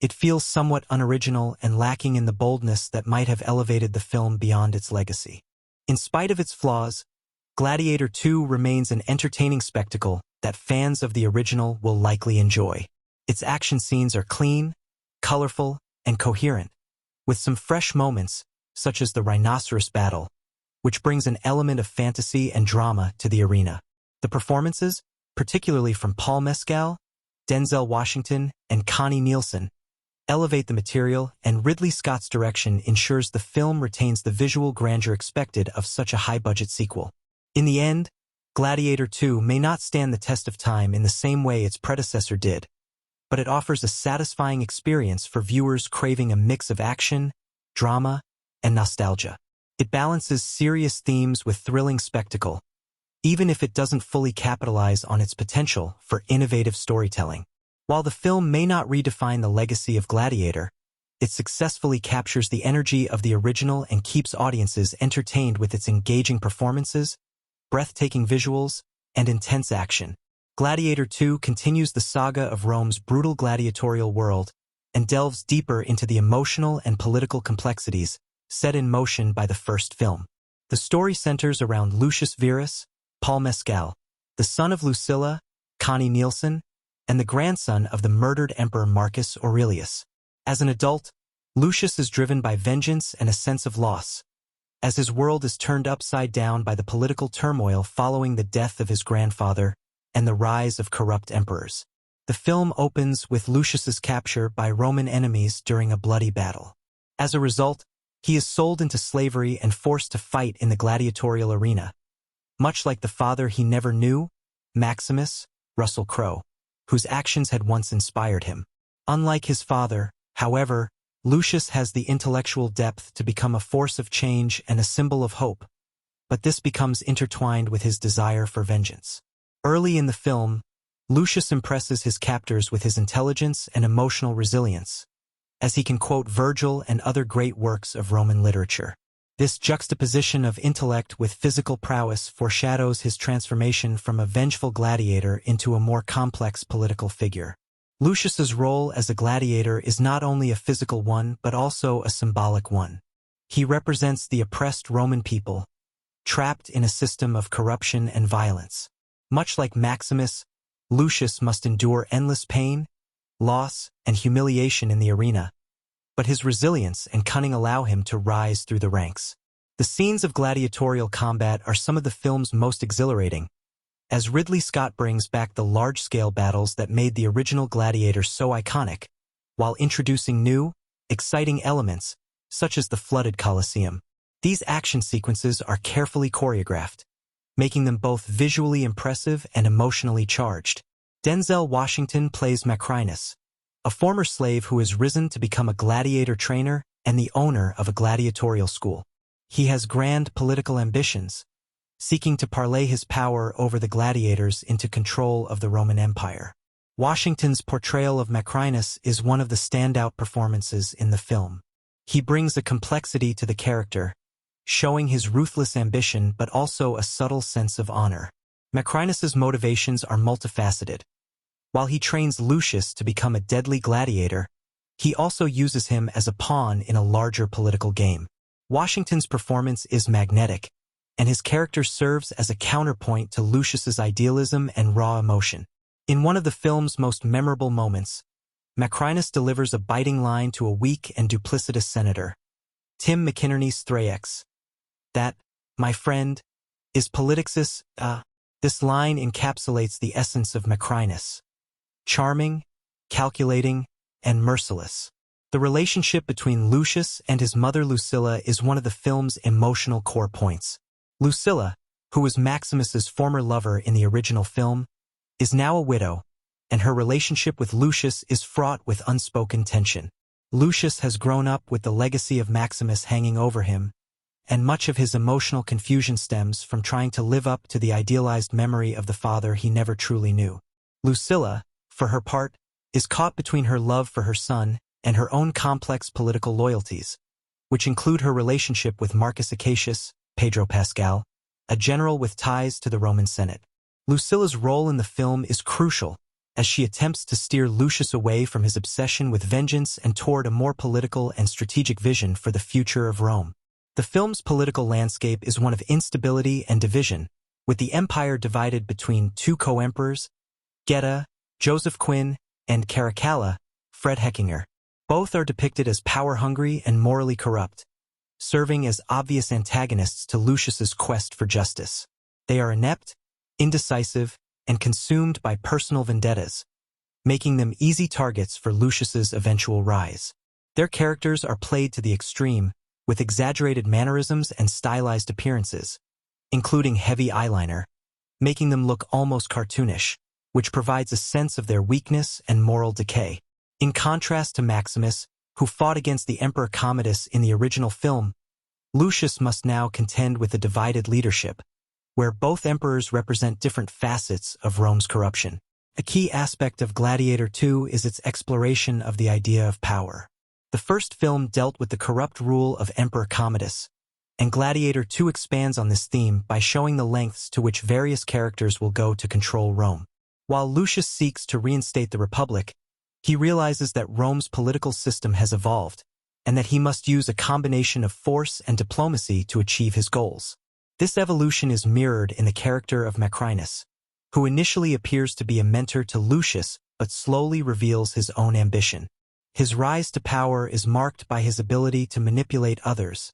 it feels somewhat unoriginal and lacking in the boldness that might have elevated the film beyond its legacy. In spite of its flaws, Gladiator 2 remains an entertaining spectacle that fans of the original will likely enjoy. Its action scenes are clean, colorful, and coherent, with some fresh moments, such as the rhinoceros battle, which brings an element of fantasy and drama to the arena. The performances, particularly from Paul Mescal, Denzel Washington, and Connie Nielsen, elevate the material, and Ridley Scott's direction ensures the film retains the visual grandeur expected of such a high-budget sequel. In the end, Gladiator 2 may not stand the test of time in the same way its predecessor did, but it offers a satisfying experience for viewers craving a mix of action, drama, and nostalgia. It balances serious themes with thrilling spectacle, even if it doesn't fully capitalize on its potential for innovative storytelling. While the film may not redefine the legacy of Gladiator, it successfully captures the energy of the original and keeps audiences entertained with its engaging performances, breathtaking visuals, and intense action. Gladiator 2 continues the saga of Rome's brutal gladiatorial world and delves deeper into the emotional and political complexities set in motion by the first film. The story centers around Lucius Verus, Paul Mescal, the son of Lucilla, Connie Nielsen, and the grandson of the murdered Emperor Marcus Aurelius. As an adult, Lucius is driven by vengeance and a sense of loss, as his world is turned upside down by the political turmoil following the death of his grandfather and the rise of corrupt emperors. The film opens with Lucius's capture by Roman enemies during a bloody battle. As a result, he is sold into slavery and forced to fight in the gladiatorial arena, much like the father he never knew, Maximus, Russell Crowe, whose actions had once inspired him. Unlike his father, however, Lucius has the intellectual depth to become a force of change and a symbol of hope, but this becomes intertwined with his desire for vengeance. Early in the film, Lucius impresses his captors with his intelligence and emotional resilience, as he can quote Virgil and other great works of Roman literature. This juxtaposition of intellect with physical prowess foreshadows his transformation from a vengeful gladiator into a more complex political figure. Lucius's role as a gladiator is not only a physical one but also a symbolic one. He represents the oppressed Roman people, trapped in a system of corruption and violence. Much like Maximus, Lucius must endure endless pain, loss, and humiliation in the arena, but his resilience and cunning allow him to rise through the ranks. The scenes of gladiatorial combat are some of the film's most exhilarating, as Ridley Scott brings back the large-scale battles that made the original Gladiator so iconic, while introducing new, exciting elements, such as the flooded Colosseum. These action sequences are carefully choreographed, making them both visually impressive and emotionally charged. Denzel Washington plays Macrinus, a former slave who has risen to become a gladiator trainer and the owner of a gladiatorial school. He has grand political ambitions, seeking to parlay his power over the gladiators into control of the Roman Empire. Washington's portrayal of Macrinus is one of the standout performances in the film. He brings a complexity to the character, showing his ruthless ambition but also a subtle sense of honor. Macrinus's motivations are multifaceted. While he trains Lucius to become a deadly gladiator, he also uses him as a pawn in a larger political game. Washington's performance is magnetic, and his character serves as a counterpoint to Lucius's idealism and raw emotion. In one of the film's most memorable moments, Macrinus delivers a biting line to a weak and duplicitous senator, Tim McInerney's Thraex. That, my friend, is Politixus. This line encapsulates the essence of Macrinus: charming, calculating, and merciless. The relationship between Lucius and his mother Lucilla is one of the film's emotional core points. Lucilla, who was Maximus's former lover in the original film, is now a widow, and her relationship with Lucius is fraught with unspoken tension. Lucius has grown up with the legacy of Maximus hanging over him, and much of his emotional confusion stems from trying to live up to the idealized memory of the father he never truly knew. Lucilla, for her part, is caught between her love for her son and her own complex political loyalties, which include her relationship with Marcus Acacius, Pedro Pascal, a general with ties to the Roman Senate. Lucilla's role in the film is crucial, as she attempts to steer Lucius away from his obsession with vengeance and toward a more political and strategic vision for the future of Rome. The film's political landscape is one of instability and division, with the empire divided between two co-emperors, Geta, Joseph Quinn, and Caracalla, Fred Heckinger. Both are depicted as power-hungry and morally corrupt, serving as obvious antagonists to Lucius's quest for justice. They are inept, indecisive, and consumed by personal vendettas, making them easy targets for Lucius's eventual rise. Their characters are played to the extreme, with exaggerated mannerisms and stylized appearances, including heavy eyeliner, making them look almost cartoonish, which provides a sense of their weakness and moral decay. In contrast to Maximus, who fought against the Emperor Commodus in the original film, Lucius must now contend with a divided leadership, where both emperors represent different facets of Rome's corruption. A key aspect of Gladiator 2 is its exploration of the idea of power. The first film dealt with the corrupt rule of Emperor Commodus, and Gladiator 2 expands on this theme by showing the lengths to which various characters will go to control Rome. While Lucius seeks to reinstate the Republic, he realizes that Rome's political system has evolved, and that he must use a combination of force and diplomacy to achieve his goals. This evolution is mirrored in the character of Macrinus, who initially appears to be a mentor to Lucius but slowly reveals his own ambition. His rise to power is marked by his ability to manipulate others,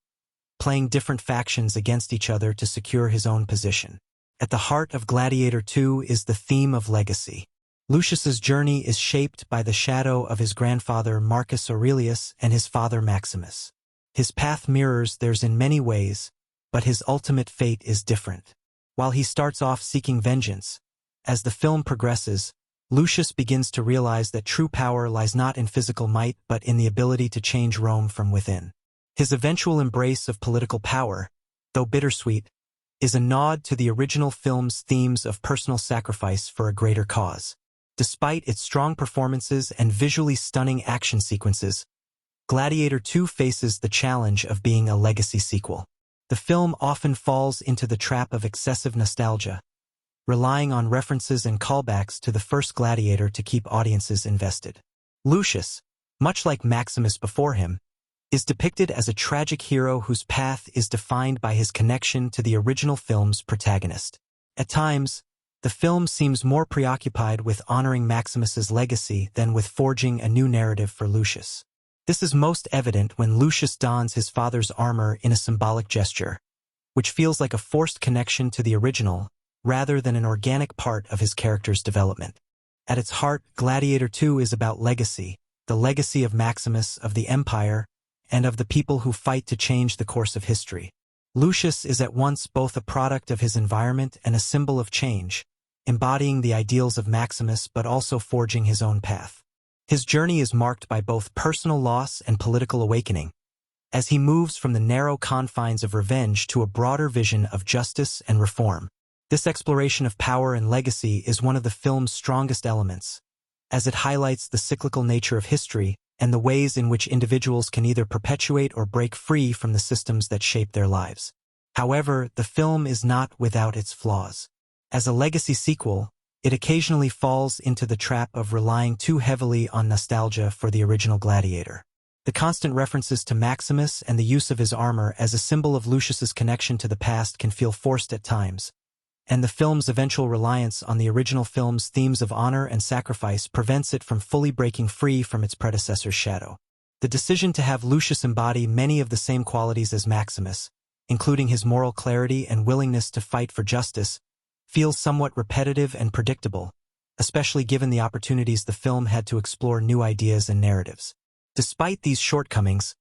playing different factions against each other to secure his own position. At the heart of Gladiator 2 is the theme of legacy. Lucius's journey is shaped by the shadow of his grandfather Marcus Aurelius and his father Maximus. His path mirrors theirs in many ways, but his ultimate fate is different. While he starts off seeking vengeance, as the film progresses, Lucius begins to realize that true power lies not in physical might but in the ability to change Rome from within. His eventual embrace of political power, though bittersweet, is a nod to the original film's themes of personal sacrifice for a greater cause. Despite its strong performances and visually stunning action sequences, Gladiator 2 faces the challenge of being a legacy sequel. The film often falls into the trap of excessive nostalgia, relying on references and callbacks to the first Gladiator to keep audiences invested. Lucius, much like Maximus before him, is depicted as a tragic hero whose path is defined by his connection to the original film's protagonist. At times, the film seems more preoccupied with honoring Maximus's legacy than with forging a new narrative for Lucius. This is most evident when Lucius dons his father's armor in a symbolic gesture, which feels like a forced connection to the original rather than an organic part of his character's development. At its heart, Gladiator 2 is about legacy, the legacy of Maximus, of the Empire, and of the people who fight to change the course of history. Lucius is at once both a product of his environment and a symbol of change, embodying the ideals of Maximus but also forging his own path. His journey is marked by both personal loss and political awakening, as he moves from the narrow confines of revenge to a broader vision of justice and reform. This exploration of power and legacy is one of the film's strongest elements, as it highlights the cyclical nature of history and the ways in which individuals can either perpetuate or break free from the systems that shape their lives. However, the film is not without its flaws. As a legacy sequel, it occasionally falls into the trap of relying too heavily on nostalgia for the original Gladiator. The constant references to Maximus and the use of his armor as a symbol of Lucius's connection to the past can feel forced at times, and the film's eventual reliance on the original film's themes of honor and sacrifice prevents it from fully breaking free from its predecessor's shadow. The decision to have Lucius embody many of the same qualities as Maximus, including his moral clarity and willingness to fight for justice, feels somewhat repetitive and predictable, especially given the opportunities the film had to explore new ideas and narratives. Despite these shortcomings,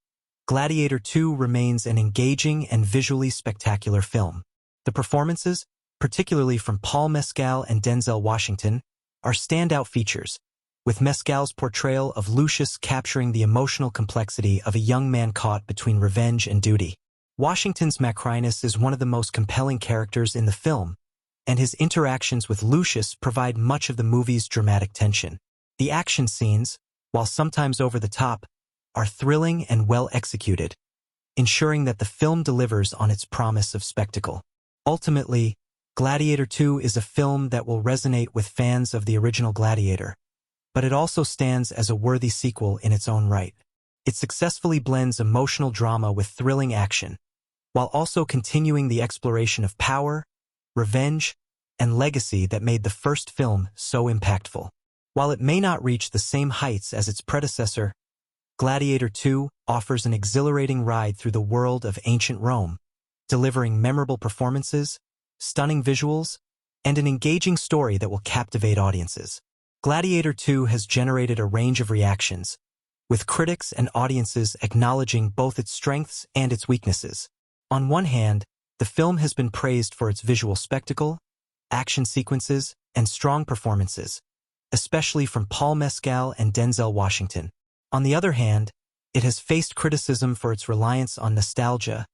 Gladiator 2 remains an engaging and visually spectacular film. The performances, particularly from Paul Mescal and Denzel Washington, are standout features, with Mescal's portrayal of Lucius capturing the emotional complexity of a young man caught between revenge and duty. Washington's Macrinus is one of the most compelling characters in the film, and his interactions with Lucius provide much of the movie's dramatic tension. The action scenes, while sometimes over the top, are thrilling and well executed, ensuring that the film delivers on its promise of spectacle. Ultimately, Gladiator 2 is a film that will resonate with fans of the original Gladiator, but it also stands as a worthy sequel in its own right. It successfully blends emotional drama with thrilling action, while also continuing the exploration of power, revenge, and legacy that made the first film so impactful. While it may not reach the same heights as its predecessor, Gladiator 2 offers an exhilarating ride through the world of ancient Rome, delivering memorable performances, stunning visuals, and an engaging story that will captivate audiences. Gladiator 2 has generated a range of reactions, with critics and audiences acknowledging both its strengths and its weaknesses. On one hand, the film has been praised for its visual spectacle, action sequences, and strong performances, especially from Paul Mescal and Denzel Washington. On the other hand, it has faced criticism for its reliance on nostalgia,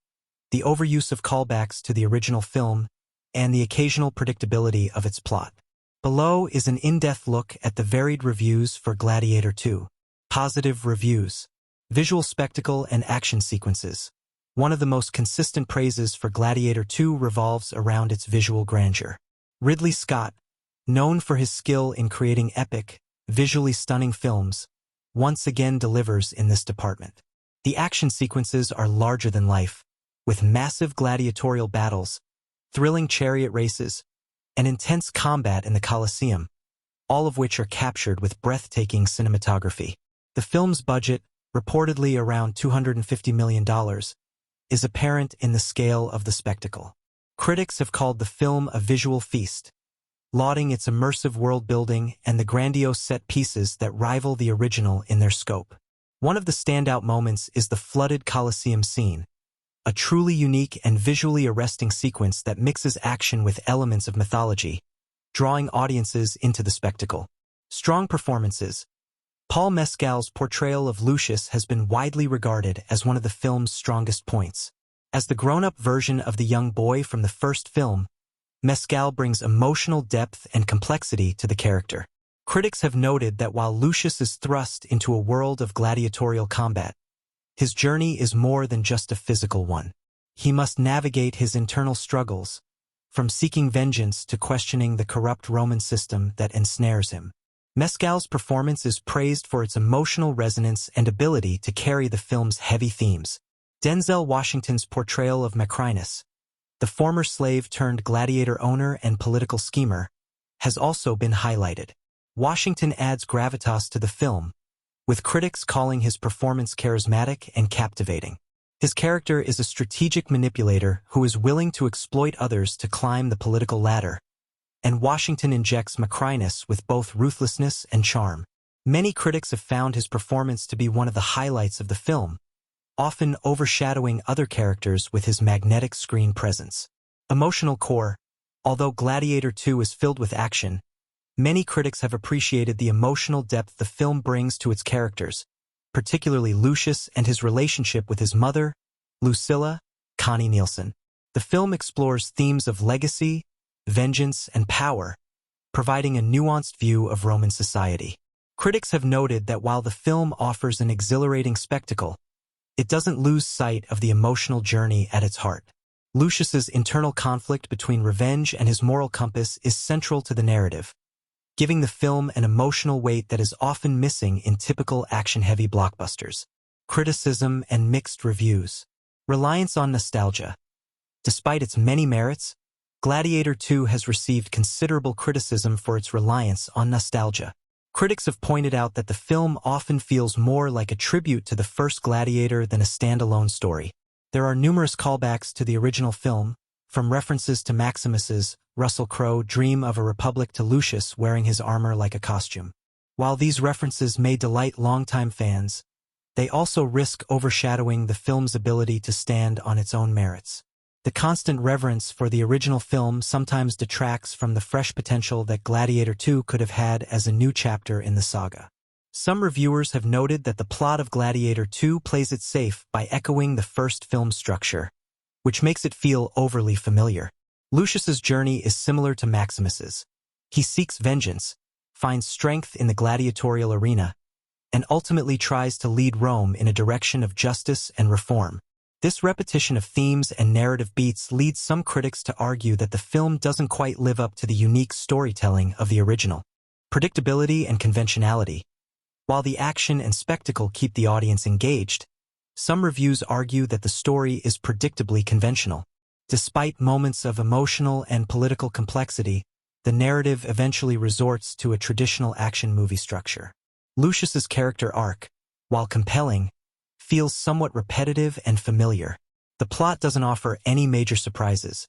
the overuse of callbacks to the original film, and the occasional predictability of its plot. Below is an in-depth look at the varied reviews for Gladiator 2. Positive reviews. Visual spectacle and action sequences. One of the most consistent praises for Gladiator 2 revolves around its visual grandeur. Ridley Scott, known for his skill in creating epic, visually stunning films, once again delivers in this department. The action sequences are larger than life, with massive gladiatorial battles, thrilling chariot races, and intense combat in the Colosseum, all of which are captured with breathtaking cinematography. The film's budget, reportedly around $250 million, is apparent in the scale of the spectacle. Critics have called the film a visual feast, lauding its immersive world-building and the grandiose set pieces that rival the original in their scope. One of the standout moments is the flooded Colosseum scene, a truly unique and visually arresting sequence that mixes action with elements of mythology, drawing audiences into the spectacle. Strong performances. Paul Mescal's portrayal of Lucius has been widely regarded as one of the film's strongest points. As the grown-up version of the young boy from the first film, Mescal brings emotional depth and complexity to the character. Critics have noted that while Lucius is thrust into a world of gladiatorial combat, his journey is more than just a physical one. He must navigate his internal struggles, from seeking vengeance to questioning the corrupt Roman system that ensnares him. Mescal's performance is praised for its emotional resonance and ability to carry the film's heavy themes. Denzel Washington's portrayal of Macrinus, the former slave-turned-gladiator owner and political schemer, has also been highlighted. Washington adds gravitas to the film, with critics calling his performance charismatic and captivating. His character is a strategic manipulator who is willing to exploit others to climb the political ladder, and Washington injects Macrinus with both ruthlessness and charm. Many critics have found his performance to be one of the highlights of the film, often overshadowing other characters with his magnetic screen presence. Emotional core. Although Gladiator 2 is filled with action, many critics have appreciated the emotional depth the film brings to its characters, particularly Lucius and his relationship with his mother, Lucilla, Connie Nielsen. The film explores themes of legacy, vengeance, and power, providing a nuanced view of Roman society. Critics have noted that while the film offers an exhilarating spectacle, it doesn't lose sight of the emotional journey at its heart. Lucius's internal conflict between revenge and his moral compass is central to the narrative, giving the film an emotional weight that is often missing in typical action-heavy blockbusters. Criticism and mixed reviews. Reliance on nostalgia. Despite its many merits, Gladiator 2 has received considerable criticism for its reliance on nostalgia. Critics have pointed out that the film often feels more like a tribute to the first Gladiator than a standalone story. There are numerous callbacks to the original film, from references to Maximus's Russell Crowe dream of a republic to Lucius wearing his armor like a costume. While these references may delight longtime fans, they also risk overshadowing the film's ability to stand on its own merits. The constant reverence for the original film sometimes detracts from the fresh potential that Gladiator 2 could have had as a new chapter in the saga. Some reviewers have noted that the plot of Gladiator 2 plays it safe by echoing the first film's structure, which makes it feel overly familiar. Lucius's journey is similar to Maximus's. He seeks vengeance, finds strength in the gladiatorial arena, and ultimately tries to lead Rome in a direction of justice and reform. This repetition of themes and narrative beats leads some critics to argue that the film doesn't quite live up to the unique storytelling of the original. Predictability and conventionality. While the action and spectacle keep the audience engaged, some reviews argue that the story is predictably conventional. Despite moments of emotional and political complexity, the narrative eventually resorts to a traditional action movie structure. Lucius's character arc, while compelling, feels somewhat repetitive and familiar. The plot doesn't offer any major surprises,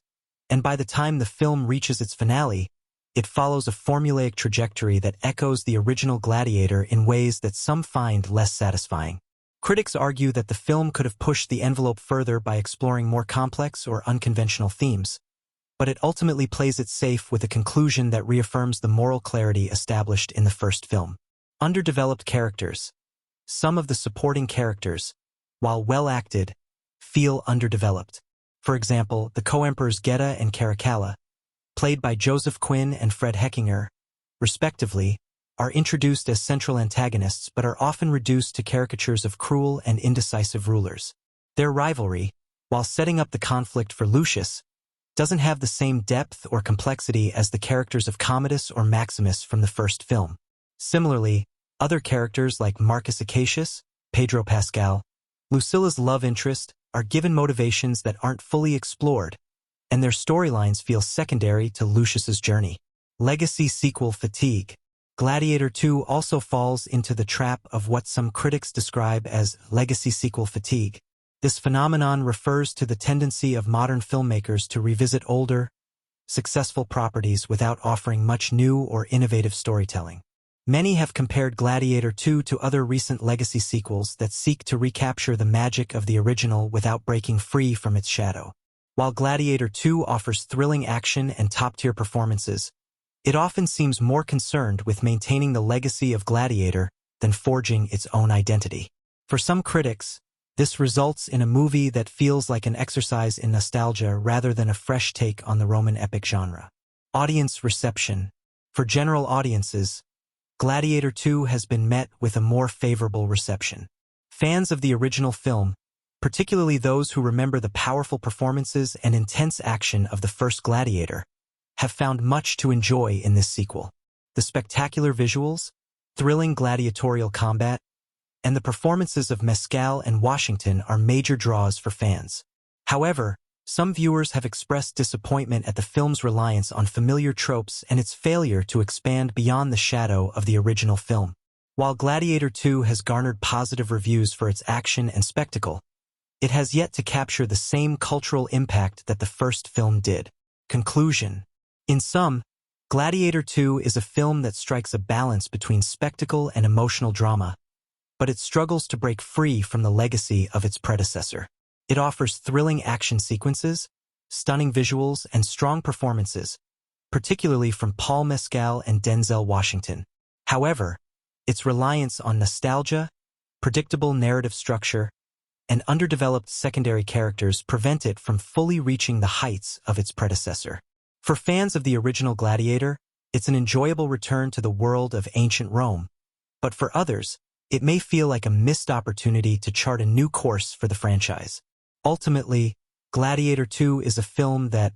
and by the time the film reaches its finale, it follows a formulaic trajectory that echoes the original Gladiator in ways that some find less satisfying. Critics argue that the film could have pushed the envelope further by exploring more complex or unconventional themes, but it ultimately plays it safe with a conclusion that reaffirms the moral clarity established in the first film. Underdeveloped characters. Some of the supporting characters, while well acted, feel underdeveloped. For example, the co-emperors Geta and Caracalla, played by Joseph Quinn and Fred Heckinger, respectively, are introduced as central antagonists but are often reduced to caricatures of cruel and indecisive rulers. Their rivalry, while setting up the conflict for Lucius, doesn't have the same depth or complexity as the characters of Commodus or Maximus from the first film. Similarly, other characters like Marcus Acacius, Pedro Pascal, Lucilla's love interest are given motivations that aren't fully explored, and their storylines feel secondary to Lucius's journey. Legacy sequel fatigue. Gladiator 2 also falls into the trap of what some critics describe as legacy sequel fatigue. This phenomenon refers to the tendency of modern filmmakers to revisit older, successful properties without offering much new or innovative storytelling. Many have compared Gladiator 2 to other recent legacy sequels that seek to recapture the magic of the original without breaking free from its shadow. While Gladiator 2 offers thrilling action and top-tier performances, it often seems more concerned with maintaining the legacy of Gladiator than forging its own identity. For some critics, this results in a movie that feels like an exercise in nostalgia rather than a fresh take on the Roman epic genre. Audience reception. For general audiences, Gladiator 2 has been met with a more favorable reception. Fans of the original film, particularly those who remember the powerful performances and intense action of the first Gladiator, have found much to enjoy in this sequel. The spectacular visuals, thrilling gladiatorial combat, and the performances of Mescal and Washington are major draws for fans. However, some viewers have expressed disappointment at the film's reliance on familiar tropes and its failure to expand beyond the shadow of the original film. While Gladiator 2 has garnered positive reviews for its action and spectacle, it has yet to capture the same cultural impact that the first film did. Conclusion. In sum, Gladiator 2 is a film that strikes a balance between spectacle and emotional drama, but it struggles to break free from the legacy of its predecessor. It offers thrilling action sequences, stunning visuals, and strong performances, particularly from Paul Mescal and Denzel Washington. However, its reliance on nostalgia, predictable narrative structure, and underdeveloped secondary characters prevent it from fully reaching the heights of its predecessor. For fans of the original Gladiator, it's an enjoyable return to the world of ancient Rome, but for others, it may feel like a missed opportunity to chart a new course for the franchise. Ultimately, Gladiator 2 is a film that,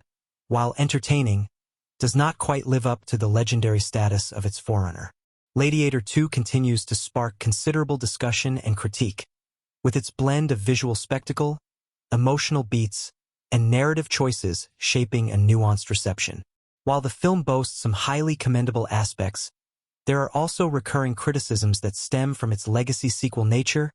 while entertaining, does not quite live up to the legendary status of its forerunner. Gladiator 2 continues to spark considerable discussion and critique, with its blend of visual spectacle, emotional beats, and narrative choices shaping a nuanced reception. While the film boasts some highly commendable aspects, there are also recurring criticisms that stem from its legacy sequel nature,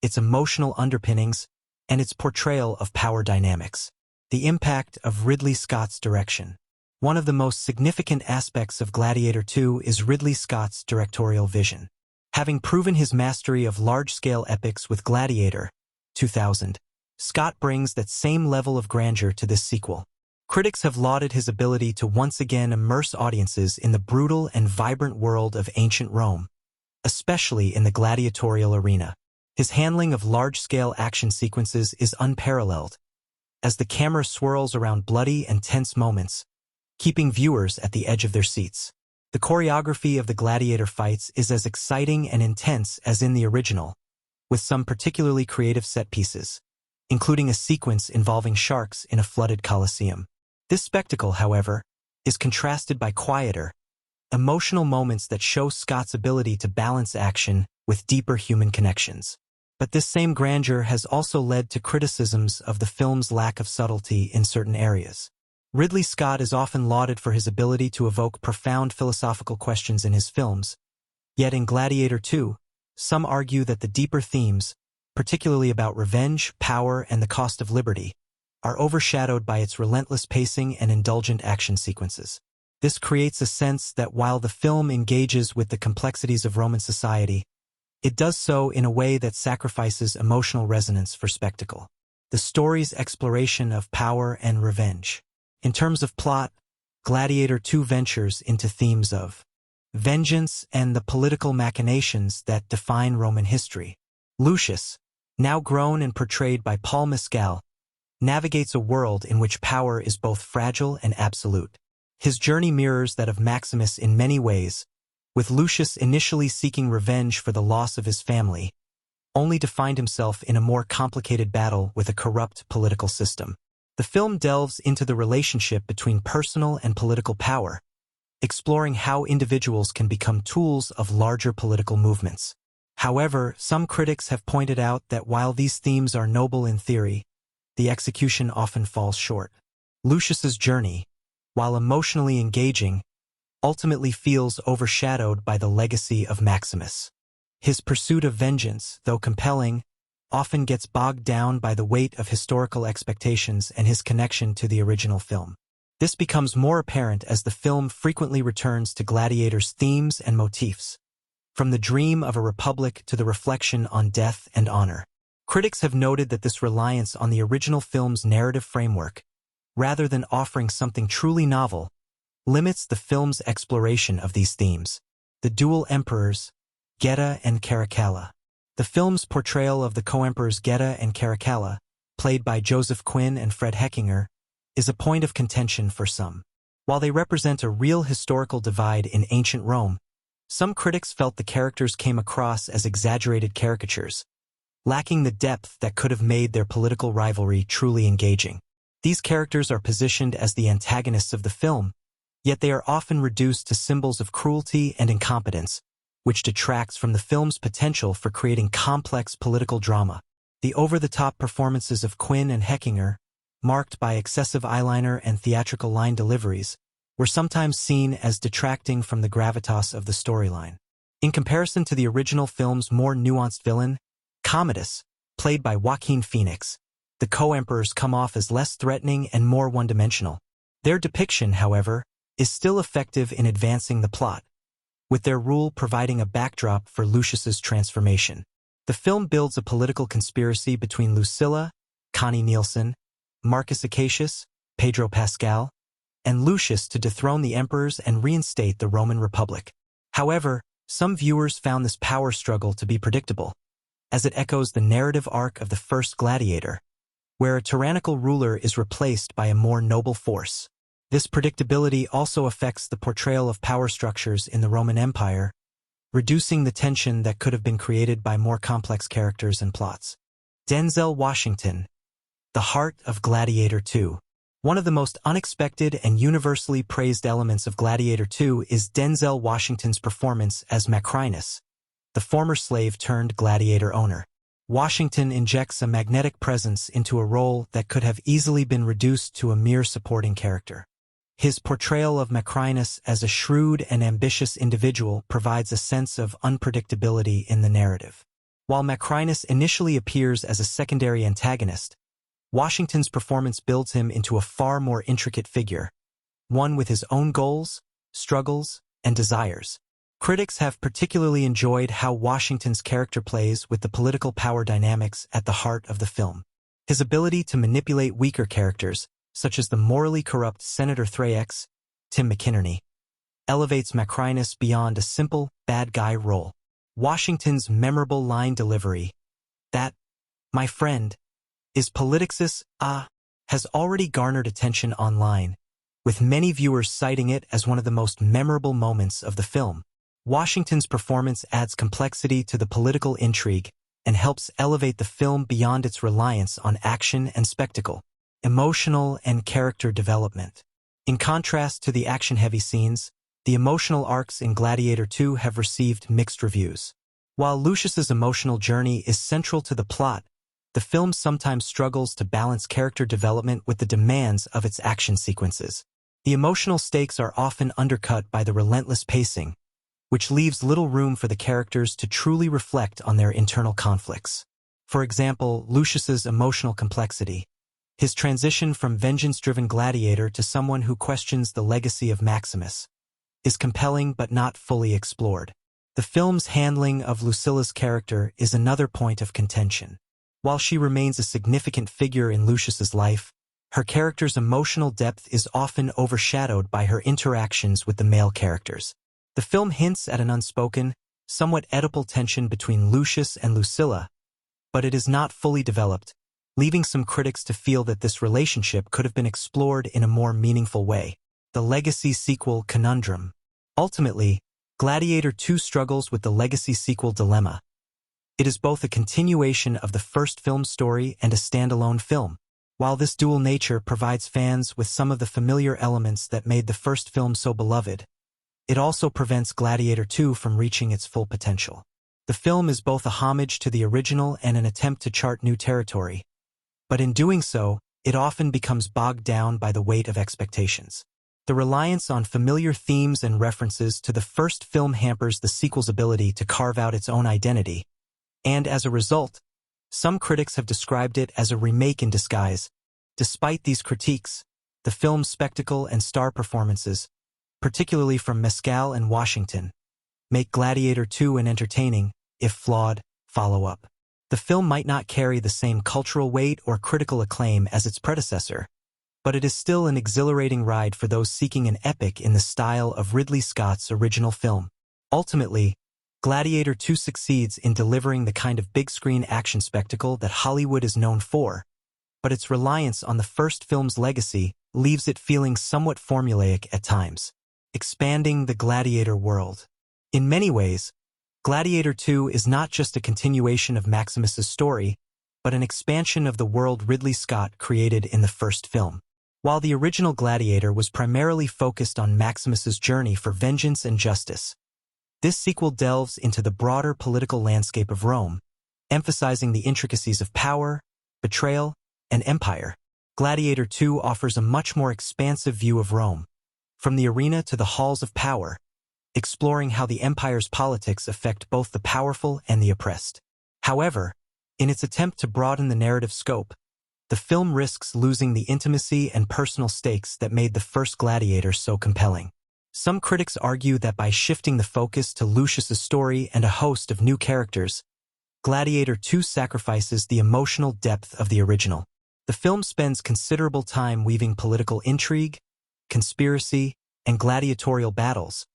its emotional underpinnings, and its portrayal of power dynamics. The impact of Ridley Scott's direction. One of the most significant aspects of Gladiator 2 is Ridley Scott's directorial vision. Having proven his mastery of large-scale epics with Gladiator, 2000, Scott brings that same level of grandeur to this sequel. Critics have lauded his ability to once again immerse audiences in the brutal and vibrant world of ancient Rome, especially in the gladiatorial arena. His handling of large-scale action sequences is unparalleled, as the camera swirls around bloody and tense moments, keeping viewers at the edge of their seats. The choreography of the Gladiator fights is as exciting and intense as in the original, with some particularly creative set pieces, including a sequence involving sharks in a flooded Colosseum. This spectacle, however, is contrasted by quieter, emotional moments that show Scott's ability to balance action with deeper human connections. But this same grandeur has also led to criticisms of the film's lack of subtlety in certain areas. Ridley Scott is often lauded for his ability to evoke profound philosophical questions in his films, yet in Gladiator 2, some argue that the deeper themes, particularly about revenge, power, and the cost of liberty, are overshadowed by its relentless pacing and indulgent action sequences. This creates a sense that while the film engages with the complexities of Roman society, it does so in a way that sacrifices emotional resonance for spectacle. The story's exploration of power and revenge. In terms of plot, Gladiator 2 ventures into themes of vengeance and the political machinations that define Roman history. Lucius, now grown and portrayed by Paul Mescal, navigates a world in which power is both fragile and absolute. His journey mirrors that of Maximus in many ways, with Lucius initially seeking revenge for the loss of his family, only to find himself in a more complicated battle with a corrupt political system. The film delves into the relationship between personal and political power, exploring how individuals can become tools of larger political movements. However, some critics have pointed out that while these themes are noble in theory, the execution often falls short. Lucius's journey, while emotionally engaging, ultimately feels overshadowed by the legacy of Maximus. His pursuit of vengeance, though compelling, often gets bogged down by the weight of historical expectations and his connection to the original film. This becomes more apparent as the film frequently returns to Gladiator's themes and motifs, from the dream of a republic to the reflection on death and honor. Critics have noted that this reliance on the original film's narrative framework, rather than offering something truly novel, limits the film's exploration of these themes. The dual emperors, Geta and Caracalla. The film's portrayal of the co-emperors Geta and Caracalla, played by Joseph Quinn and Fred Heckinger, is a point of contention for some. While they represent a real historical divide in ancient Rome, some critics felt the characters came across as exaggerated caricatures, lacking the depth that could have made their political rivalry truly engaging. These characters are positioned as the antagonists of the film, yet they are often reduced to symbols of cruelty and incompetence, which detracts from the film's potential for creating complex political drama. The over-the-top performances of Quinn and Heckinger, marked by excessive eyeliner and theatrical line deliveries, were sometimes seen as detracting from the gravitas of the storyline. In comparison to the original film's more nuanced villain, Commodus, played by Joaquin Phoenix, the co-emperors come off as less threatening and more one-dimensional. Their depiction, however, is still effective in advancing the plot, with their rule providing a backdrop for Lucius's transformation. The film builds a political conspiracy between Lucilla, Connie Nielsen, Marcus Acacius, Pedro Pascal, and Lucius to dethrone the emperors and reinstate the Roman Republic. However, some viewers found this power struggle to be predictable, as it echoes the narrative arc of the first Gladiator, where a tyrannical ruler is replaced by a more noble force. This predictability also affects the portrayal of power structures in the Roman Empire, reducing the tension that could have been created by more complex characters and plots. Denzel Washington, the heart of Gladiator 2. One of the most unexpected and universally praised elements of Gladiator 2 is Denzel Washington's performance as Macrinus, the former slave-turned gladiator owner. Washington injects a magnetic presence into a role that could have easily been reduced to a mere supporting character. His portrayal of Macrinus as a shrewd and ambitious individual provides a sense of unpredictability in the narrative. While Macrinus initially appears as a secondary antagonist, Washington's performance builds him into a far more intricate figure, one with his own goals, struggles, and desires. Critics have particularly enjoyed how Washington's character plays with the political power dynamics at the heart of the film. His ability to manipulate weaker characters, such as the morally corrupt Senator Thrax, Tim McInerney, elevates Macrinus beyond a simple bad guy role. Washington's memorable line delivery, "That, my friend, is Politixus, has already garnered attention online, with many viewers citing it as one of the most memorable moments of the film. Washington's performance adds complexity to the political intrigue and helps elevate the film beyond its reliance on action and spectacle. Emotional and character development. In contrast to the action-heavy scenes, the emotional arcs in Gladiator 2 have received mixed reviews. While Lucius's emotional journey is central to the plot, the film sometimes struggles to balance character development with the demands of its action sequences. The emotional stakes are often undercut by the relentless pacing, which leaves little room for the characters to truly reflect on their internal conflicts. For example, Lucius's emotional complexity, his transition from vengeance-driven gladiator to someone who questions the legacy of Maximus, is compelling but not fully explored. The film's handling of Lucilla's character is another point of contention. While she remains a significant figure in Lucius's life, her character's emotional depth is often overshadowed by her interactions with the male characters. The film hints at an unspoken, somewhat Oedipal tension between Lucius and Lucilla, but it is not fully developed, leaving some critics to feel that this relationship could have been explored in a more meaningful way. The legacy sequel conundrum. Ultimately, Gladiator 2 struggles with the legacy sequel dilemma. It is both a continuation of the first film's story and a standalone film. While this dual nature provides fans with some of the familiar elements that made the first film so beloved, it also prevents Gladiator 2 from reaching its full potential. The film is both a homage to the original and an attempt to chart new territory, but in doing so, it often becomes bogged down by the weight of expectations. The reliance on familiar themes and references to the first film hampers the sequel's ability to carve out its own identity, and as a result, some critics have described it as a remake in disguise. Despite these critiques, the film's spectacle and star performances, particularly from Mescal and Washington, make Gladiator 2 an entertaining, if flawed, follow-up. The film might not carry the same cultural weight or critical acclaim as its predecessor, but it is still an exhilarating ride for those seeking an epic in the style of Ridley Scott's original film. Ultimately, Gladiator 2 succeeds in delivering the kind of big-screen action spectacle that Hollywood is known for, but its reliance on the first film's legacy leaves it feeling somewhat formulaic at times. Expanding the Gladiator world. In many ways, Gladiator 2 is not just a continuation of Maximus's story, but an expansion of the world Ridley Scott created in the first film. While the original Gladiator was primarily focused on Maximus's journey for vengeance and justice, this sequel delves into the broader political landscape of Rome, emphasizing the intricacies of power, betrayal, and empire. Gladiator 2 offers a much more expansive view of Rome, from the arena to the halls of power, exploring how the empire's politics affect both the powerful and the oppressed. However, in its attempt to broaden the narrative scope, the film risks losing the intimacy and personal stakes that made the first Gladiator so compelling. Some critics argue that by shifting the focus to Lucius's story and a host of new characters, Gladiator 2 sacrifices the emotional depth of the original. The film spends considerable time weaving political intrigue, conspiracy, and gladiatorial battles,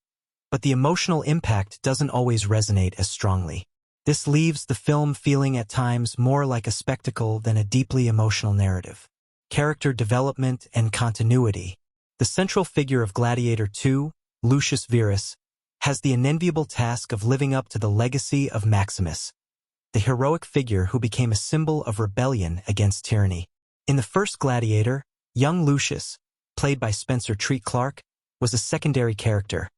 but the emotional impact doesn't always resonate as strongly. This leaves the film feeling at times more like a spectacle than a deeply emotional narrative. Character development and continuity. The central figure of Gladiator 2, Lucius Verus, has the unenviable task of living up to the legacy of Maximus, the heroic figure who became a symbol of rebellion against tyranny. In the first Gladiator, young Lucius, played by Spencer Treat Clark, was a secondary character,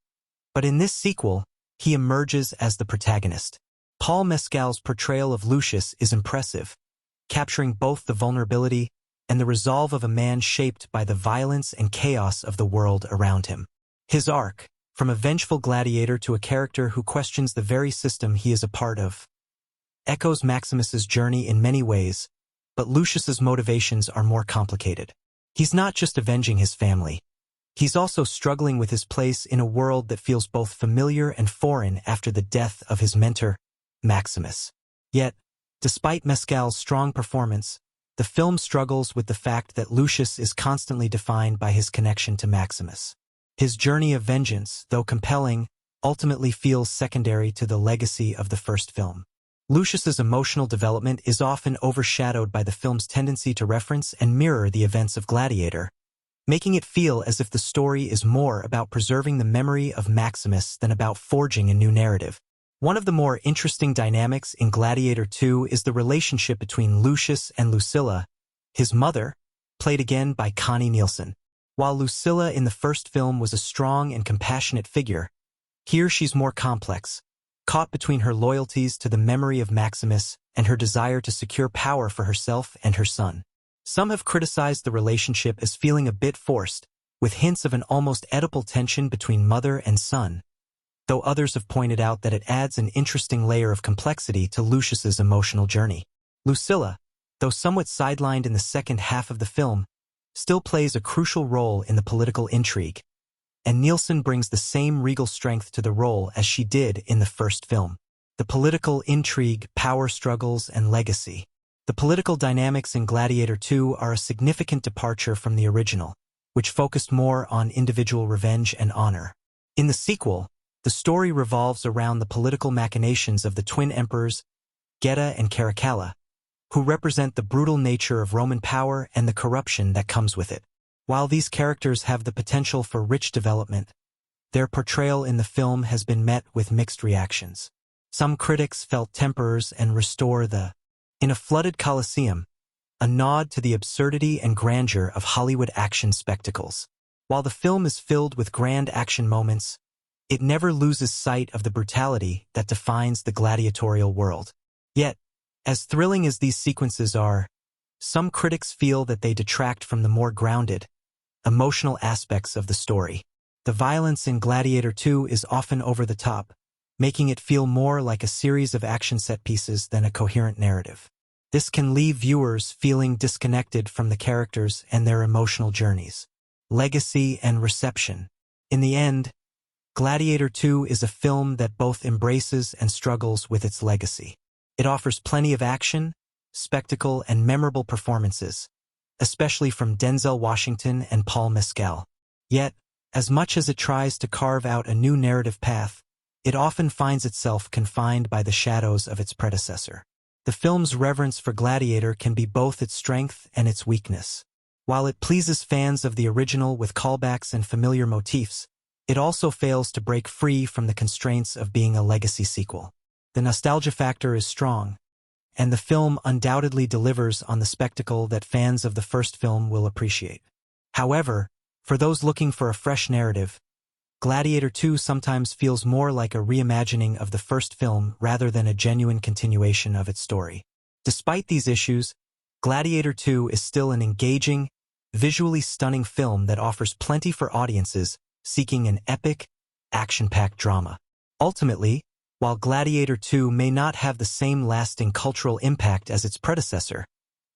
but in this sequel, he emerges as the protagonist. Paul Mescal's portrayal of Lucius is impressive, capturing both the vulnerability and the resolve of a man shaped by the violence and chaos of the world around him. His arc, from a vengeful gladiator to a character who questions the very system he is a part of, echoes Maximus's journey in many ways, but Lucius's motivations are more complicated. He's not just avenging his family. He's also struggling with his place in a world that feels both familiar and foreign after the death of his mentor, Maximus. Yet, despite Mescal's strong performance, the film struggles with the fact that Lucius is constantly defined by his connection to Maximus. His journey of vengeance, though compelling, ultimately feels secondary to the legacy of the first film. Lucius's emotional development is often overshadowed by the film's tendency to reference and mirror the events of Gladiator, making it feel as if the story is more about preserving the memory of Maximus than about forging a new narrative. One of the more interesting dynamics in Gladiator 2 is the relationship between Lucius and Lucilla, his mother, played again by Connie Nielsen. While Lucilla in the first film was a strong and compassionate figure, here she's more complex, caught between her loyalties to the memory of Maximus and her desire to secure power for herself and her son. Some have criticized the relationship as feeling a bit forced, with hints of an almost Oedipal tension between mother and son, though others have pointed out that it adds an interesting layer of complexity to Lucius's emotional journey. Lucilla, though somewhat sidelined in the second half of the film, still plays a crucial role in the political intrigue, and Nielsen brings the same regal strength to the role as she did in the first film. The political intrigue, power struggles, and legacy. The political dynamics in Gladiator 2 are a significant departure from the original, which focused more on individual revenge and honor. In the sequel, the story revolves around the political machinations of the twin emperors, Geta and Caracalla, who represent the brutal nature of Roman power and the corruption that comes with it. While these characters have the potential for rich development, their portrayal in the film has been met with mixed reactions. Some critics felt temperers and restore in a flooded Colosseum, a nod to the absurdity and grandeur of Hollywood action spectacles. While the film is filled with grand action moments, it never loses sight of the brutality that defines the gladiatorial world. Yet, as thrilling as these sequences are, some critics feel that they detract from the more grounded, emotional aspects of the story. The violence in Gladiator 2 is often over the top, making it feel more like a series of action set pieces than a coherent narrative. This can leave viewers feeling disconnected from the characters and their emotional journeys. Legacy and reception. In the end, Gladiator 2 is a film that both embraces and struggles with its legacy. It offers plenty of action, spectacle, and memorable performances, especially from Denzel Washington and Paul Mescal. Yet, as much as it tries to carve out a new narrative path, it often finds itself confined by the shadows of its predecessor. The film's reverence for Gladiator can be both its strength and its weakness. While it pleases fans of the original with callbacks and familiar motifs, it also fails to break free from the constraints of being a legacy sequel. The nostalgia factor is strong, and the film undoubtedly delivers on the spectacle that fans of the first film will appreciate. However, for those looking for a fresh narrative, Gladiator 2 sometimes feels more like a reimagining of the first film rather than a genuine continuation of its story. Despite these issues, Gladiator 2 is still an engaging, visually stunning film that offers plenty for audiences seeking an epic, action-packed drama. Ultimately, while Gladiator 2 may not have the same lasting cultural impact as its predecessor,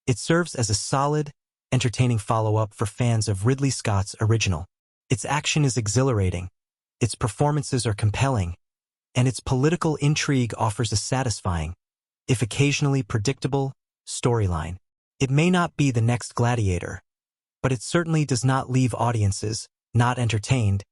it serves as a solid, entertaining follow-up for fans of Ridley Scott's original. Its action is exhilarating, its performances are compelling, and its political intrigue offers a satisfying, if occasionally predictable, storyline. It may not be the next Gladiator, but it certainly does not leave audiences not entertained